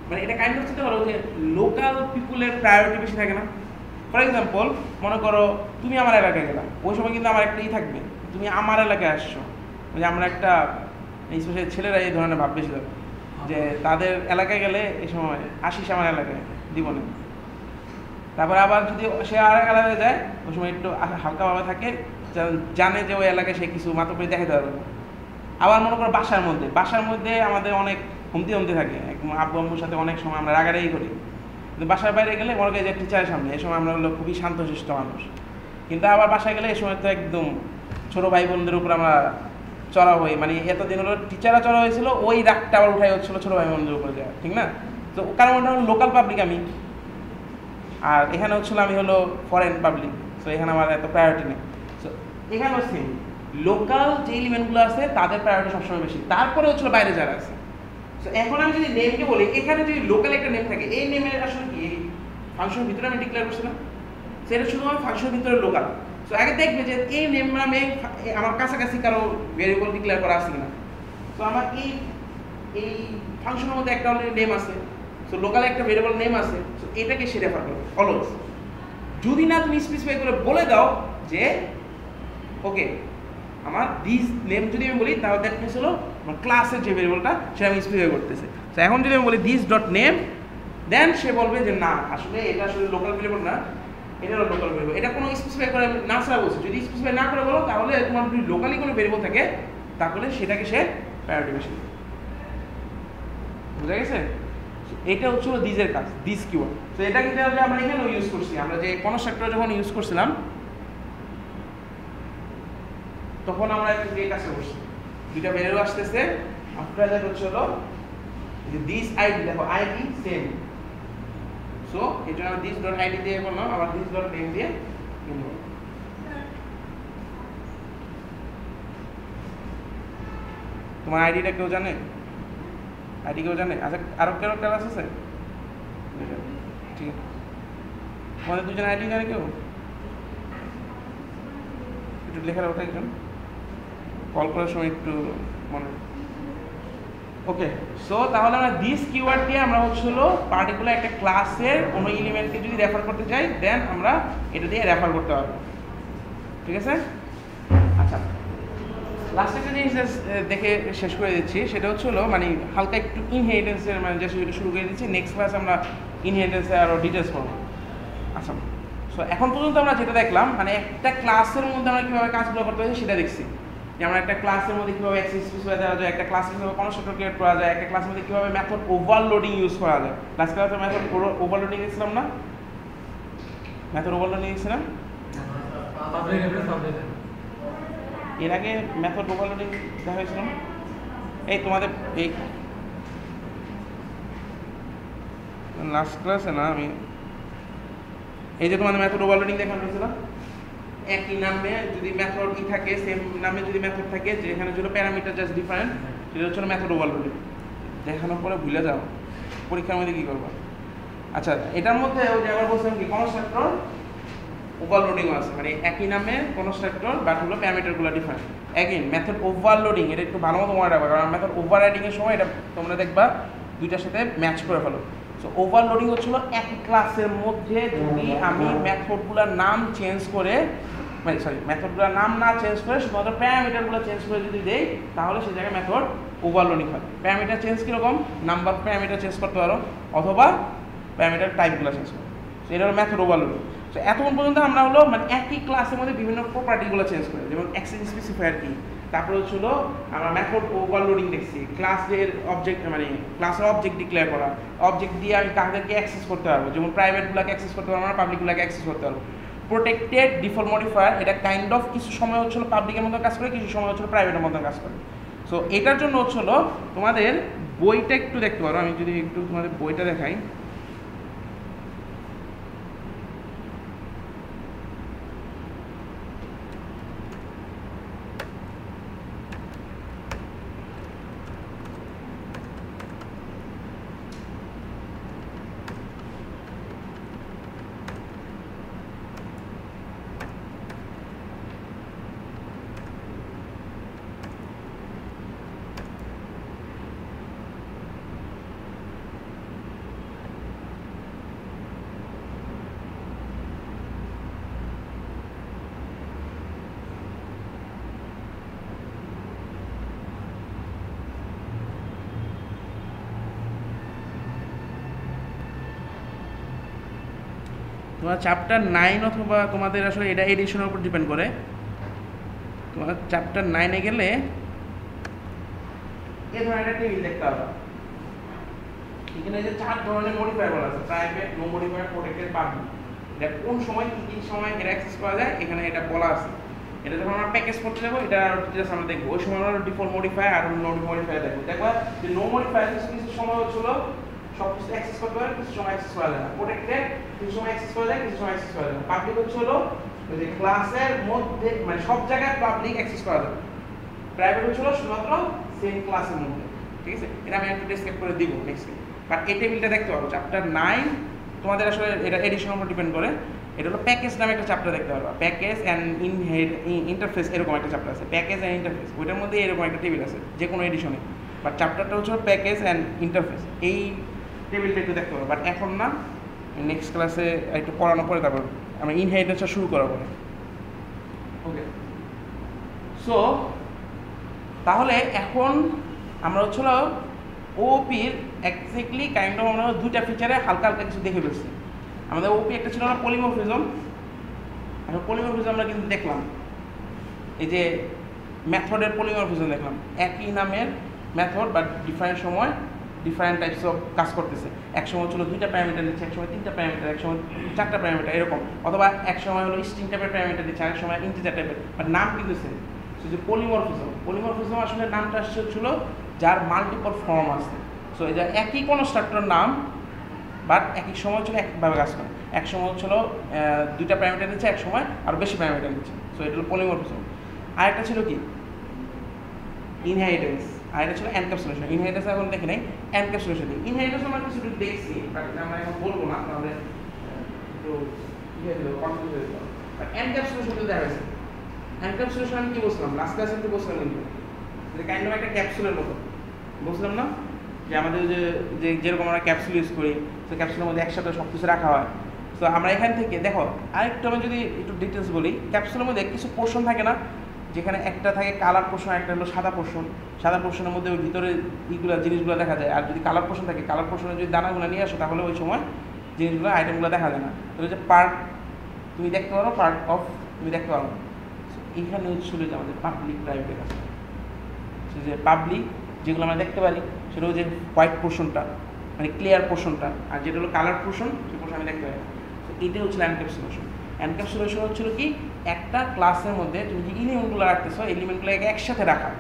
A: মানে এটা কাইন্ড অফ চিন্তা করো যে লোকাল পিপুলের প্রায়োরিটি বেশি থাকে না। ফর এক্সাম্পল মনে করো তুমি আমার এলাকায় গেলা, ওই সময় কিন্তু আমার একটাই থাকবে, তুমি আমার এলাকায় আসছো, যে আমরা একটা স্পেশালি ছেলেরা এই ধরনের ভাব বেশি থাকে যে তাদের এলাকায় গেলে এই সময় আসিস আমার এলাকায় দিব না। তারপরে আবার যদি সে আর এক এলাকায় যায় ওই সময় একটু হালকাভাবে থাকে, জানে যে ওই এলাকায় সে কিছু মাত্র করে দেখাতে পারবে না। আবার মনে করো বাসার মধ্যে আমাদের অনেক হুমতি থাকে, আব্বু আম্মুর সাথে অনেক সময় আমরা রাগারাগি করি, কিন্তু বাসার বাইরে গেলে মনে করি যে টিচারের সামনে এই সময় আমরা হলো খুবই শান্তশিষ্ট মানুষ, কিন্তু আবার বাসায় গেলে এই সময় তো একদম ছোটো ভাই বোনদের উপর আমরা চড়া হই। মানে এতদিন হলো টিচাররা চড়া হয়েছিল, ওই রাগটা আবার উঠাই হচ্ছিলো ছোটো ভাই বোনদের উপরে যায়, ঠিক না? তো কারণ ওটা হলো লোকাল পাবলিক আমি, আর এখানে হচ্ছিল আমি হলো ফরেন পাবলিক, সো এখানে আমার এত প্রায়োরিটি নেই। সো এখানেও সেম, লোকাল যে এলিমেন্টগুলো আছে তাদের প্রায়োরিটি সবসময় বেশি, তারপরে হচ্ছিল বাইরে যারা আছে। সো এখন আমি যদি নেমকে বলি, এখানে যদি লোকাল একটা নেম থাকে, এই নেমের আসলে কি এই ফাংশনের ভিতরে আমি ডিক্লেয়ার করছিলাম, সেটা শুধু আমার ফাংশনের ভিতরে লোকাল। সো আগে দেখবে যে এই নেম নামে আমার কাছাকাছি কারো ভেরিয়েবল ডিক্লেয়ার করা আছে কিনা। সো আমার এই ফাংশনের মধ্যে একটা অলরেডি নেম আছে, সো লোকাল একটা ভেরিয়েবল নেম আছে, সো এটাকে সে রেফার করবে অলওয়েজ। যদি না তুমি স্পেসিফাই করে বলে দাও যে ওকে আমার দিস নেম, যদি আমি বলি তাহলে দ্যাট মিনস হলো আমার ক্লাসের যে ভেরিয়েবলটা সেটা আমি স্পেসিফাই করতেছে। তো এখন যদি আমি বলি দিস ডট নেম, দেন সে বলবে যে না আসলে এটা আসলে লোকাল ভেরিয়েবল না, এটা হলো লোকাল ভেরিয়েবল। এটা কোনো স্পেসিফাই করে না ছাড়া বলছে, যদি স্পেসিফাই না করে বলো তাহলে তোমার যদি লোকালি কোনো ভেরিয়েবল থাকে তাহলে সেটাকে সে প্রায়োরিটি বেশি দেবে। বুঝা গেছে? এটা হচ্ছিল দিসের কাজ, দিস কিওয়ার্ড। তো এটা কিন্তু আমরা এখানেও ইউজ করছি, আমরা যে কনস্ট্রাক্টর যখন ইউজ করছিলাম তখন আমরা এই কাজটা করছি, দুইটা ভ্যালু আসতেছে, আফটার দ্যাট হচ্ছে হলো যে দিস আইডি, দেখো আইডি সেম, সো এই জন্য দিস ডট আইডি দিয়ে করলাম, আবার দিস ডট নেম দিয়ে কিনবো। তোমার আইডিটা কেউ জানে? আইডি কেউ জানে? আচ্ছা আরো কেউ ক্লাস আছে? ঠিক আছে, তোমাদের দুজন আইডি জানে কেউ? একটু লেখা রাখো একজন, কল করার সময় একটু মনে। ওকে, সো তাহলে আমরা দিস কিওয়ার্ড দিয়ে আমরা হচ্ছিল পার্টিকুলার একটা ক্লাসের কোনো এলিমেন্টকে যদি রেফার করতে চাই দেন আমরা এটা দিয়ে রেফার করতে পারবো, ঠিক আছে? আচ্ছা, লাস্ট একটা জিনিস দেখে শেষ করে দিচ্ছি, সেটা হচ্ছিলো মানে হালকা একটু ইনহেরিটেন্সের মানে যে শুরু করে দিচ্ছি, নেক্সট ক্লাস আমরা ইনহেরিটেন্সে আরও ডিটেলস করবো। আচ্ছা, সো এখন পর্যন্ত আমরা যেটা দেখলাম মানে একটা ক্লাসের মধ্যে আমরা কীভাবে কাজগুলো করতে হয় সেটা দেখছি, যে আমরা একটা ক্লাসের মধ্যে কীভাবে অ্যাক্সেস স্পেসিফাই দেওয়া যায়, একটা ক্লাসে কীভাবে কনস্ট্রাক্টর ক্রিয়েট করা যায়, একটা ক্লাসের মধ্যে কীভাবে মেথড ওভারলোডিং ইউজ করা যায়। লাস্ট ক্লাসে মেথড ওভারলোডিং দেখছিলাম না? মেথড ওভারলোডিং দেখছিলাম এর আগে, মেথড ওভারলোডিং দেখা হয়েছিল না? এই তোমাদের এই লাস্ট ক্লাসে না, আমি এই যে তোমাদের মেথড ওভারলোডিং দেখানো হয়েছিল, একই নামে যদি মেথড থাকে, সেম নামে যদি মেথড থাকে, যেখানে ছিল প্যারামিটার জাস্ট ডিফারেন্ট, সেটা হচ্ছে মেথড ওভারলোডিং। দেখানোর পরে ভুলে যাও, পরীক্ষার মধ্যে কী করবা? আচ্ছা, এটার মধ্যে ওই যে আবার বলছিলাম কি কনস্ট্রাক্টর ওভারলোডিংও আছে, মানে একই নামে কনস্ট্রাক্টর বাট হলো প্যারামিটারগুলো ডিফারেন্ট। অ্যাগেন মেথড ওভারলোডিং, এটা একটু ভালো মতো মনে রাখবে, কারণ মেথড ওভাররাইডিংয়ের সময় এটা তোমরা দেখবা দুইটার সাথে ম্যাচ করে ফেলো। সো ওভারলোডিং হচ্ছিল এক ক্লাসের মধ্যে যদি আমি মেথডগুলোর নাম চেঞ্জ করে, মানে মেথডগুলোর নাম না চেঞ্জ করে শুধুমাত্র প্যারামিটারগুলো চেঞ্জ করে যদি দেই তাহলে সেই জায়গায় মেথড ওভারলোডিং হয়। প্যারামিটার চেঞ্জ কীরকম? নাম্বার প্যারামিটার চেঞ্জ করতে পারো অথবা প্যারামিটার টাইপগুলো চেঞ্জ করো, সো এটা হলো মেথড ওভারলোডিং। সো এতক্ষণ পর্যন্ত আমরা হলো মানে একই ক্লাসের মধ্যে বিভিন্ন প্রপার্টিগুলো চেঞ্জ করি, যেমন অ্যাক্সেস স্পেসিফায়ার কি, তারপরে হচ্ছিল আমরা মেথড ওভারলোডিং দেখছি, ক্লাসের অবজেক্ট মানে ক্লাসের অবজেক্ট ডিক্লেয়ার করা, অবজেক্ট দিয়ে আমি কাদেরকে অ্যাক্সেস করতে পারবো, যেমন প্রাইভেটগুলোকে অ্যাক্সেস করতে পারবো না, পাবলিকগুলোকে অ্যাক্সেস করতে পারবো। প্রোটেক্টেড ডিফল্ট মডিফায়ার, এটা কাইন্ড অফ কিছু সময় হচ্ছিল পাবলিকের মতো কাজ করে, কিছু সময় হচ্ছিল প্রাইভেটের মতো কাজ করে। সো এটার জন্য হচ্ছিল তোমাদের বইটা একটু দেখতে পারো, আমি যদি একটু তোমাদের বইটা দেখাই। তোমার চ্যাপ্টার 9 অথবা তোমাদের আসলে এটা এডিশনের উপর ডিপেন্ড করে। তোমার চ্যাপ্টার 9 এ গেলে এই ধরনের একটা টেবিল দেখতে পাবা। এখানে যে 4 ধরনের মডিফায়ার বলা আছে, private, no modifier, protected, public. এটা কোন সময় কি সময় এর অ্যাক্সেস করা যায় এখানে এটা বলা আছে। এটা যখন আমরা প্যাকেজ করতে যাবো এটা ডিটেইলস আমরা দেখবো। ওই সময় আমরা ডিফল্ট মডিফায়ার আর নো মডিফায়ার দেখবো। দেখবা যে নো মডিফায়ার কিছু সময় হচ্ছিল সব কিছু অ্যাক্সেস করতে পারে, কিছু সময় অ্যাক্সেস করা যায় না। প্রোটেক্টেড কিছু সময় অ্যাক্সেস করা যায়, কিছু সময় অ্যাক্সেস করা যায় না। পাবলিক হচ্ছিল যে ক্লাসের মধ্যে মানে সব জায়গায় পাবলিক অ্যাক্সেস করা যায়। প্রাইভেট হচ্ছিল শুধুমাত্র সেম ক্লাসের মধ্যে। ঠিক আছে, এটা আমি একটু ডেসক্রাইব করে দিব নেক্সট। বাট এই টেবিলটা দেখতে পাবো চ্যাপ্টার 9 তোমাদের আসলে এটা এডিশনের উপর ডিপেন্ড করে। এটা হলো প্যাকেজ নামে একটা চ্যাপ্টার দেখতে পারবা। প্যাকেজ অ্যান্ড ইন্টারফেস এরকম একটা চ্যাপ্টার আছে। প্যাকেজ অ্যান্ড ইন্টারফেস ওইটার মধ্যে এরকম একটা টেবিল আছে যে কোনো এডিশনে। বাট চ্যাপ্টারটা হচ্ছে প্যাকেজ অ্যান্ড ইন্টারফেস, এই টেবিলটা একটু দেখতে পারবো। বাট এখন না, নেক্সট ক্লাসে একটু পড়ানোর পরে তারপর আমরা ইনহেরিটেন্সটা শুরু করা পরে। ওকে, সো তাহলে এখন আমরা হচ্ছিল ওপির এক্স্যাক্টলি কাইন্ড অফ আমরা দুইটা ফিচারে হালকা হালকা কিছু দেখে ফেলছি। আমাদের ওপি একটা ছিল না পলিমরফিজম। এখন পলিমরফিজম আমরা কিন্তু দেখলাম, এই যে মেথডের পলিমরফিজম দেখলাম। একই নামের মেথড বাট ডিফারেন্ট সময় ডিফারেন্ট টাইপস অফ কাজ করতেছে। এক সময় ছিল 2টা প্যারামিটার দিচ্ছে, এক সময় 3টা প্যারামিটার, এক সময় 4টা প্যারামিটার এরকম। অথবা এক সময় হলো স্ট্রিং টাইপের প্যারামিটার দিচ্ছে, আরেক সময় ইন্টিজার টাইপের, বাট নাম কিন্তু সেম। সো যে পলিমরফিজম আসলে নামটা আসছিল যার মাল্টিপল ফর্ম আছে। সো এই যে একই কোনো স্ট্রাকচারের নাম বাট একই সময় ছিল একভাবে কাজ করে। এক সময় হচ্ছিল 2টা প্যারামিটার দিচ্ছে, এক সময় আরও বেশি প্যারামিটার দিচ্ছে। সো এটা হলো পলিমরফিজম। আরেকটা ছিল কি ইনহেরিটেন্স, আর এটা ছিল এনক্যাপসুলেশন। ইনহেরিটেন্স এখন দেখি নাই, এনক্যাপসুলেশন। ইনহেরিটেন্স আমরা কিছু দেখছি বাট আমরা এখন বলবো না, তাহলে একটু কনফিউজ হয়ে যাবে। বাট এনক্যাপসুলেশন তো দেখা গেছে। এনক্যাপসুলেশন আমি কি বলছিলাম লাস্ট ক্লাসে, একটু বলছিলাম কিন্তু যে কাইন্ড অফ একটা ক্যাপসুলের মতো বলছিলাম না, যে আমাদের যে যেরকম আমরা ক্যাপসুল ইউজ করি, তো ক্যাপসুলের মধ্যে একসাথে সব কিছু রাখা হয়। তো আমরা এখান থেকে দেখো আরেকটু আমি যদি একটু ডিটেলস বলি, ক্যাপসুলের মধ্যে কিছু পোর্শন থাকে না, যেখানে একটা থাকে কালার পোর্শন, একটা হলো সাদা পোর্শন। সাদা পোর্শনের মধ্যে ওই ভিতরে এইগুলো জিনিসগুলো দেখা যায়। আর যদি কালার পোর্শন থাকে, কালার পোর্শনে যদি দানাগুলো নিয়ে আসো তাহলে ওই সময় জিনিসগুলো আইটেমগুলো দেখা যায় না। তো ওই যে পার্ট তুমি দেখতে পারো, পার্ট অফ তুমি দেখতে পারো। এইখানে হচ্ছিল যে আমাদের পাবলিক প্রাইভেট আছে। যে পাবলিক যেগুলো আমরা দেখতে পারি সেটা হচ্ছে হোয়াইট পোর্শনটা, মানে ক্লিয়ার পোর্শনটা, আর যেটা হলো কালার পোর্শন সেই পোর্শন আমি দেখতে পাই। তো এইটাই হচ্ছিল এনক্যাপসুলেশন। এনক্যাপসুলেশন হচ্ছিল কি একটা ক্লাসের মধ্যে তুমি যে এলিমেন্টগুলো রাখতেছো, এলিমেন্টগুলোকে একসাথে রাখা।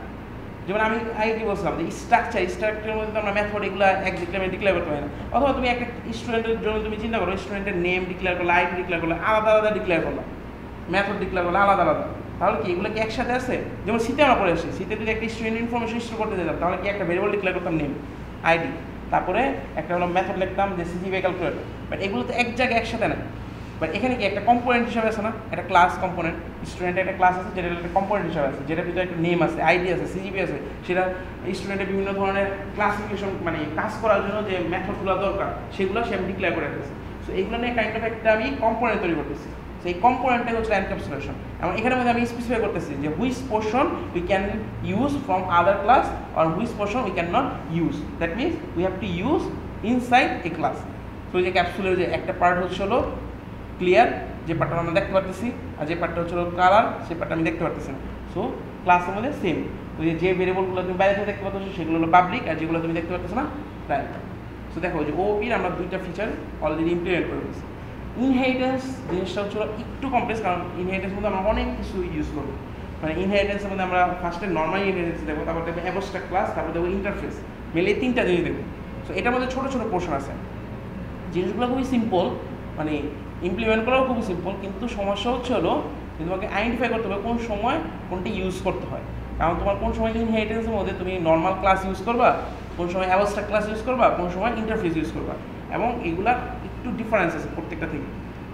A: যেমন আমি আগে কি বলছিলাম যে স্ট্রাকচারের মধ্যে তো আমরা মেথড এগুলো এক ডিক্লেয়ার করতে পারি না। অথবা তুমি একটা স্টুডেন্টের জন্য তুমি চিন্তা করো, স্টুডেন্টের নেম ডিক্লেয়ার করলো, আইডি ডিক্লেয়ার করলো, আলাদা আলাদা ডিক্লেয়ার করলো, মেথড ডিক্লেয়ার করলো আলাদা আলাদা। তাহলে কি এগুলো কি একসাথে আছে? যেমন সিতে আমরা পড়ে আসি, সিতে যদি একটা স্টুডেন্ট ইনফরমেশন স্টোর করতে যেতাম তাহলে কি একটা ভেরিয়েবল ডিক্লেয়ার করতাম নেম আইডি, তারপরে একটা হলো মেথড লিখতাম যে সিজিপি ক্যালকুলেটর। বাট এগুলো তো এক জায়গায় একসাথে না। বাট এখানে কি একটা কম্পোনেন্ট হিসাবে আছে না, একটা ক্লাস কম্পোনেন্ট, স্টুডেন্টের একটা ক্লাস আছে যেটা একটা কম্পোনেন্ট হিসাবে আছে, যেটার ভিতরে একটা নেম আছে, আইডি আছে, সিজিপি আছে। সেটা স্টুডেন্টের বিভিন্ন ধরনের ক্লাসিফিকেশন মানে কাজ করার জন্য যে মেথডগুলো দরকার সেগুলো সে আমি ডিক্লেয়ার করে রাখতেছি। সো এইগুলো নিয়ে কাইন্ড অফ একটা আমি কম্পোনেন্ট তৈরি করতেছি। সেই কম্পোনেন্টটাই হচ্ছে এনক্যাপসুলেশন। এবং এখানের মধ্যে আমি স্পেসিফাই করতেছি যে which portion we can use from other class or which portion we can not use. That means we have to use inside A class. তো এই যে ক্যাপসুলের যে একটা পার্ট হচ্ছে হলো ক্লিয়ার, যে পার্টটা আমরা দেখতে পারতেছি, আর যে পার্টটা হচ্ছে কালার, সেই পার্টটা আমি দেখতে পারতেছি না। সো ক্লাসের মধ্যে সেম। তো যে ভেরিয়েবলগুলো তুমি বাইরে থেকে দেখতে পাচ্ছ সেগুলো হলো পাবলিক, আর যেগুলো তুমি দেখতে পাচ্ছ না প্রাইভেট। সো দেখো যে ওপির আমরা দুইটা ফিচার অলরেডি ইমপ্লিমেন্ট করে দিচ্ছি। ইনহেরিটেন্স জিনিসটা হচ্ছে একটু কমপ্লেক্স, কারণ ইনহেরিটেন্স মধ্যে আমরা অনেক কিছু ইউজ করবো। মানে ইনহেরিটেন্সের মধ্যে আমরা ফার্স্টে নর্মাল ইনহেরিটেন্স দেখবো, তারপর দেখবো অ্যাবস্ট্রাক্ট ক্লাস, তারপর দেখবো ইন্টারফেস, মিলে 3টা জিনিস দেখবো। সো এটার মধ্যে ছোটো ছোটো পোর্শন আছে। জিনিসগুলো খুবই সিম্পল, মানে ইমপ্লিমেন্ট করাও খুবই সিম্পল, কিন্তু সমস্যা হচ্ছে হলো যে তোমাকে আইডেন্টিফাই করতে হবে কোন সময় কোনটা ইউজ করতে হয়। কারণ তোমার কোন সময় ইনহেরিটেন্সের মধ্যে তুমি নর্মাল ক্লাস ইউজ করবা, কোন সময় অ্যাবস্ট্রাক্ট ক্লাস ইউজ করবা, কোন সময় ইন্টারফেস ইউজ করবা, এবং এগুলা একটু ডিফারেন্স আছে প্রত্যেকটা থেকে।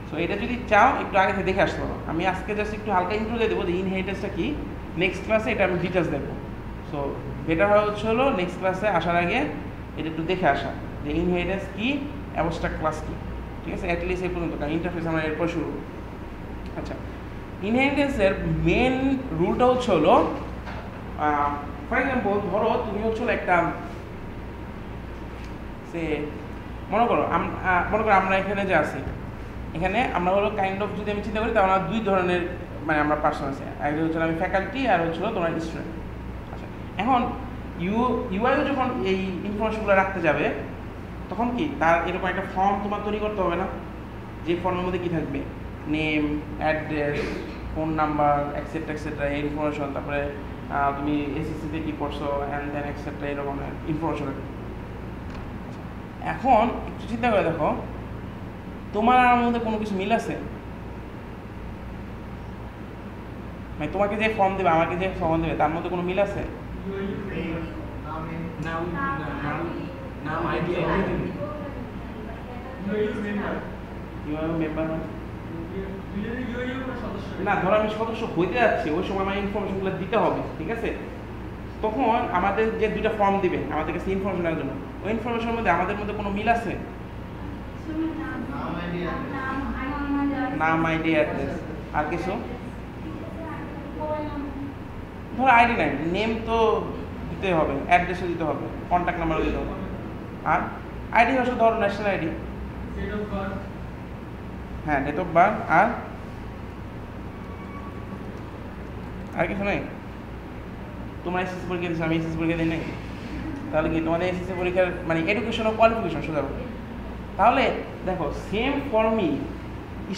A: সো এটা যদি চাও একটু আগে থেকে দেখে আসতে পারো। আমি আজকে জাস্ট একটু হালকা ইন্ট্রো দিয়ে দেবো যে ইনহেরিটেন্সটা কি, নেক্সট ক্লাসে এটা আমি ডিটেলস দেখবো। সো বেটার হয় হচ্ছে হলো নেক্সট ক্লাসে আসার আগে এটা একটু দেখে আসা যে ইনহেরিটেন্স কী, অ্যাবস্ট্রাক্ট ক্লাস কী। ঠিক আছে, অ্যাটলিস্ট এই পর্যন্ত, কারণ ইন্টারফেস আমরা এরপর শুরু। আচ্ছা, ইনহেরিটেন্সের মেন রুলটা হচ্ছে হলো ফর এক্সাম্পল ধরো তুমি হচ্ছে একটা সে মনে করো আমরা এখানে যে আছি, এখানে আমরা হলো কাইন্ড অফ যদি আমি চিন্তা করি তাহলে দুই ধরনের মানে আমরা পার্সন আছে, একটা হচ্ছে আমি ফ্যাকাল্টি আর হচ্ছে তোমার স্টুডেন্ট। আচ্ছা, এখন ইউআইও যখন এই ইনফরমেশনগুলো রাখতে যাবে তখন কি তার এরকম একটা ফর্ম তোমার তৈরি করতে হবে না, যে ফর্মের মধ্যে কি থাকবে name, address, phone number, etcetera etcetera এই ইনফরমেশন, তারপরে তুমি এসএসসিতে কী করছো অ্যান্ড দেন এক্সেট্রা এরকম ইনফরমেশন। এখন একটু চিন্তা করে দেখো তোমার আমার মধ্যে কোনো কিছু মিল আছে? মানে তোমাকে যে ফর্ম দেবে আমাকে যে ফর্ম দেবে তার মধ্যে কোনো মিল আছে? না, ধরো আমি সদস্য হইতে যাচ্ছি, ওই সময় আমার ইনফরমেশনগুলো দিতে হবে, ঠিক আছে? তখন আমাদের যে দুইটা ফর্ম দিবে আমাদের কাছে ইনফরমেশনের জন্য, ওই ইনফরমেশনের মধ্যে আমাদের মধ্যে কোনো মিল আছে? নাম, আইডি, অ্যাড্রেস, আর কিছু? ধরো আইডি নাই, নেম তো দিতে হবে, অ্যাড্রেসও দিতে হবে, কন্ট্যাক্ট নাম্বারও দিতে হবে, আর আইডি হচ্ছে ধরো ন্যাশনাল আইডি, হ্যাঁ ডেট অফ বার্থ, আর কিছু নেই? তোমরা এসএসসি পরীক্ষা দিচ্ছ, আমি এসএসসি পরীক্ষা দিই নাই, তাহলে কি তোমাদের এসএসসি পরীক্ষার মানে এডুকেশনাল কোয়ালিফিকেশন সোজা? তাহলে দেখো সেম ফর্মই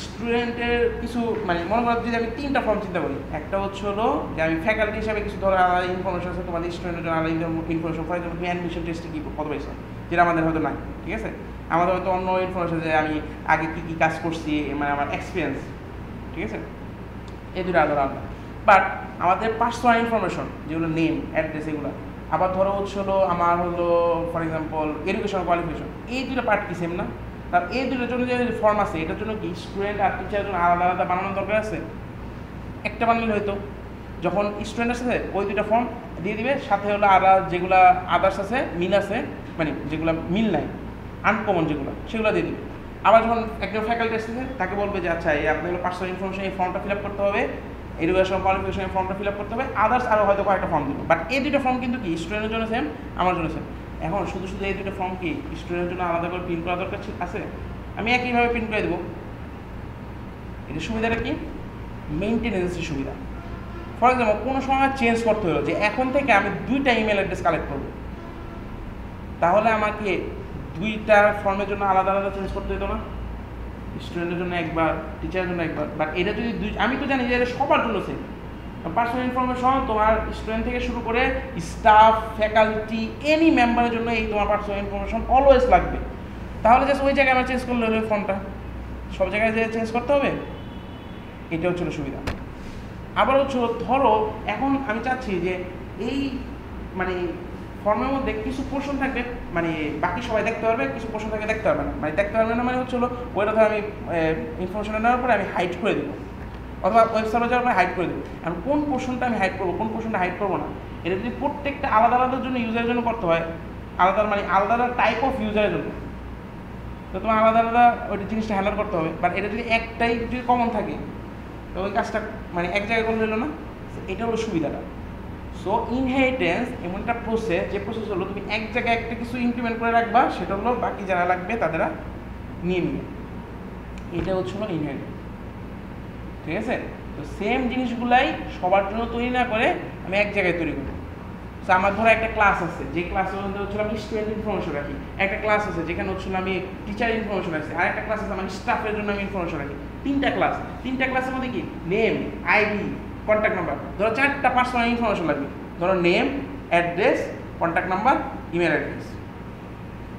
A: স্টুডেন্টের কিছু মানে মনে করো যদি আমি তিনটা ফর্ম চিন্তা করি, একটা হচ্ছে হলো যে আমি ফ্যাকাল্টি হিসাবে কিছু ধরো আলাদা ইনফরমেশন আছে তোমাদের স্টুডেন্টের জন্য আলাদা ইনফরমেশন, ফর এক্সাম্পল তুমি অ্যাডমিশন টেস্টে কী কত পাইছো, যেটা আমাদের হয়তো নাই, ঠিক আছে? আমাদের হয়তো অন্য ইনফরমেশন যে আমি আগে কী কী কাজ করছি, মানে আমার এক্সপিরিয়েন্স, ঠিক আছে? এই দুটো আলাদা আলাদা। বাট আমাদের পার্সোনাল ইনফরমেশন যেগুলো নেম, অ্যাড্রেস, এগুলো আবার ধরো হচ্ছে হলো আমার হলো ফর এক্সাম্পল এডুকেশনাল কোয়ালিফিকেশন, এই দুটো পার্ট কি সেম না? তার এই দুটোর জন্য যে ফর্ম আছে এটার জন্য কি স্টুডেন্ট আর টিচারের জন্য আলাদা আলাদা বানানোর দরকার আছে? একটা বানালে হয়তো যখন স্টুডেন্টের সাথে ওই দুটো ফর্ম দিয়ে দিবে, সাথে হলো আদার যেগুলো আদার্স আছে মিল আছে, মানে যেগুলো মিল নাই আনকমন যেগুলো সেগুলো দিয়ে দিবে। আবার যখন একজন ফ্যাকাল্টি আসছে তাকে বলবে যে আচ্ছা এই আপনার পার্সোনাল ইনফরমেশন এই ফর্মটা ফিল আপ করতে হবে, এডুকেশনাল কোয়ালিফিকেশন এই ফর্মটা ফিল আপ করতে হবে, আদার্স আরও হয়তো কয়েকটা ফর্ম দেবে। বাট এই দুটো ফর্ম কিন্তু কি স্টুডেন্টের জন্য সেম, আমার জন্য সেম। এখন শুধু শুধু এই দুটো ফর্ম কি স্টুডেন্টের জন্য আলাদা করে প্রিন্ট করা দরকার আছে? আমি একইভাবে প্রিন্ট করে দেবো। এটার সুবিধাটা কি? মেইনটেনেন্সের সুবিধা। ফর এক্সাম্পল কোনো সময় চেঞ্জ করতে হলো যে এখন থেকে আমি দুইটা ইমেল অ্যাড্রেস কালেক্ট করবো, তাহলে আমাকে দুইটা ফর্মের জন্য আলাদা আলাদা চেঞ্জ করতে হতো না? স্টুডেন্টের জন্য একবার, টিচারের জন্য একবার। বাট এটা যদি আমি তো জানি যে এটা সবার জন্য সেম। পার্সোনাল ইনফরমেশন তোমার স্টুডেন্ট থেকে শুরু করে স্টাফ, ফ্যাকাল্টি, এনি মেম্বারের জন্য এই তোমার পার্সোনাল ইনফরমেশন অলওয়েজ লাগবে। তাহলে জাস্ট ওই জায়গায় আমরা চেঞ্জ করলে হলো ফর্মটা, সব জায়গায় যে চেঞ্জ করতে হবে, এটা হচ্ছিল সুবিধা। আবার হচ্ছে ধরো এখন আমি চাচ্ছি যে এই মানে ফর্মের মধ্যে কিছু পোর্শন থাকবে মানে বাকি সবাই দেখতে পারবে, কিছু পোর্শন থাকবে দেখতে পারবে না, মানে দেখতে পারবে না মানে হচ্ছে হলো ওইটা ধর আমি ইনফরমেশন নেওয়ার পরে আমি হাইড করে দেবো, অথবা ওয়েবসাইটে যাওয়ার পরে হাইড করে দেবো। এখন কোন পোর্শনটা আমি হাইড করবো, কোন পোর্শনটা হাইড করবো না, এটা যদি প্রত্যেকটা আলাদা আলাদার জন্য ইউজারের জন্য করতে হয়, আলাদা মানে আলাদা আলাদা টাইপ অফ ইউজারের জন্য, তো তোমার আলাদা আলাদা ওই জিনিসটা হ্যান্ডেল করতে হবে। বাট এটা যদি একটাই যদি কমন থাকে তো ওই কাজটা মানে এক জায়গায় করলে হলো না, এটা হলো সুবিধাটা। সো ইনহেরিটেন্স এমন একটা প্রসেস, যে প্রসেস হলো তুমি এক জায়গায় একটা কিছু ইমপ্লিমেন্ট করে রাখবা, সেটা হলো বাকি যারা লাগবে তাদেরা নিয়ে নিবে, এটা হচ্ছিল ইনহেরিটেন্স। ঠিক আছে? তো সেম জিনিসগুলাই সবার জন্য তৈরি না করে আমি এক জায়গায় তৈরি করবো। সো আমার ধরো একটা ক্লাস আছে, যে ক্লাসের মধ্যে হচ্ছিল আমি স্টুডেন্ট ইনফরমেশন রাখি, একটা ক্লাস আছে যেখানে হচ্ছিল আমি টিচার ইনফরমেশন রাখছি, আর একটা ক্লাস আছে আমার স্টাফের জন্য আমি ইনফরমেশন রাখি। তিনটা ক্লাসের মধ্যে কি নেম, আইডি, কন্ট্যাক্ট নাম্বার, ধরো 4টা পার্সোনাল ইনফরমেশন লাগবে, ধরো name, address, contact number, email address,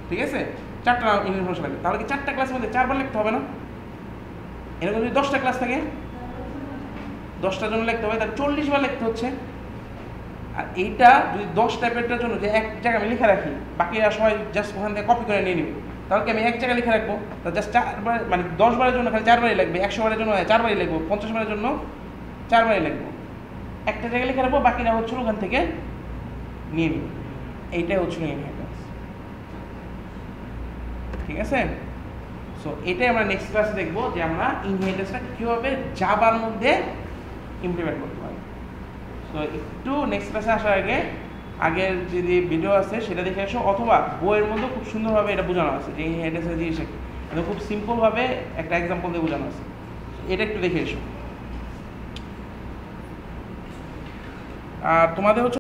A: ঠিক আছে? 4টা ইনফরমেশন লাগবে। তাহলে কি 4টা ক্লাসের মধ্যে 4বার লিখতে হবে না? এরকম যদি 10টা ক্লাস থাকে 10টার জন্য লিখতে হবে, তার 40 বার লিখতে হচ্ছে। আর এইটা যদি 10 টাইপেরটার জন্য যে এক জায়গায় আমি লিখে রাখি, বাকিরা সবাই জাস্ট ওখান থেকে কপি করে নিয়ে নেবে, তাহলে কি আমি এক জায়গায় লিখে রাখবো, তা জাস্ট 4বার মানে 10 বারের জন্য খালি 4বারই লাগবে, 100 বারের জন্য 4বারই লিখবো, 50 বারের জন্য 4বারই লিখবো, একটা জায়গায় লিখে রাখবো, বাকিরা হচ্ছিল ওখান থেকে নিয়ে নেবে। এইটাই হচ্ছিল ইনহেরিটেন্স। ঠিক আছে? সো এটাই আমরা নেক্সট ক্লাসে দেখবো যে আমরা ইনহেরিটেন্সটা কীভাবে জাভার মধ্যে ইমপ্লিমেন্ট করতে পারি। সো একটু নেক্সট ক্লাসে আসার আগে আগের যদি ভিডিও আছে সেটা দেখে আসো, অথবা বইয়ের মধ্যে খুব সুন্দরভাবে এটা বোঝানো আছে যে ইনহেরিটেন্সের জিনিসটা কি। মানে খুব সিম্পলভাবে একটা এক্সাম্পল দিয়ে বোঝানো আছে। এটা একটু দেখে এসো। আর তোমাদের হচ্ছে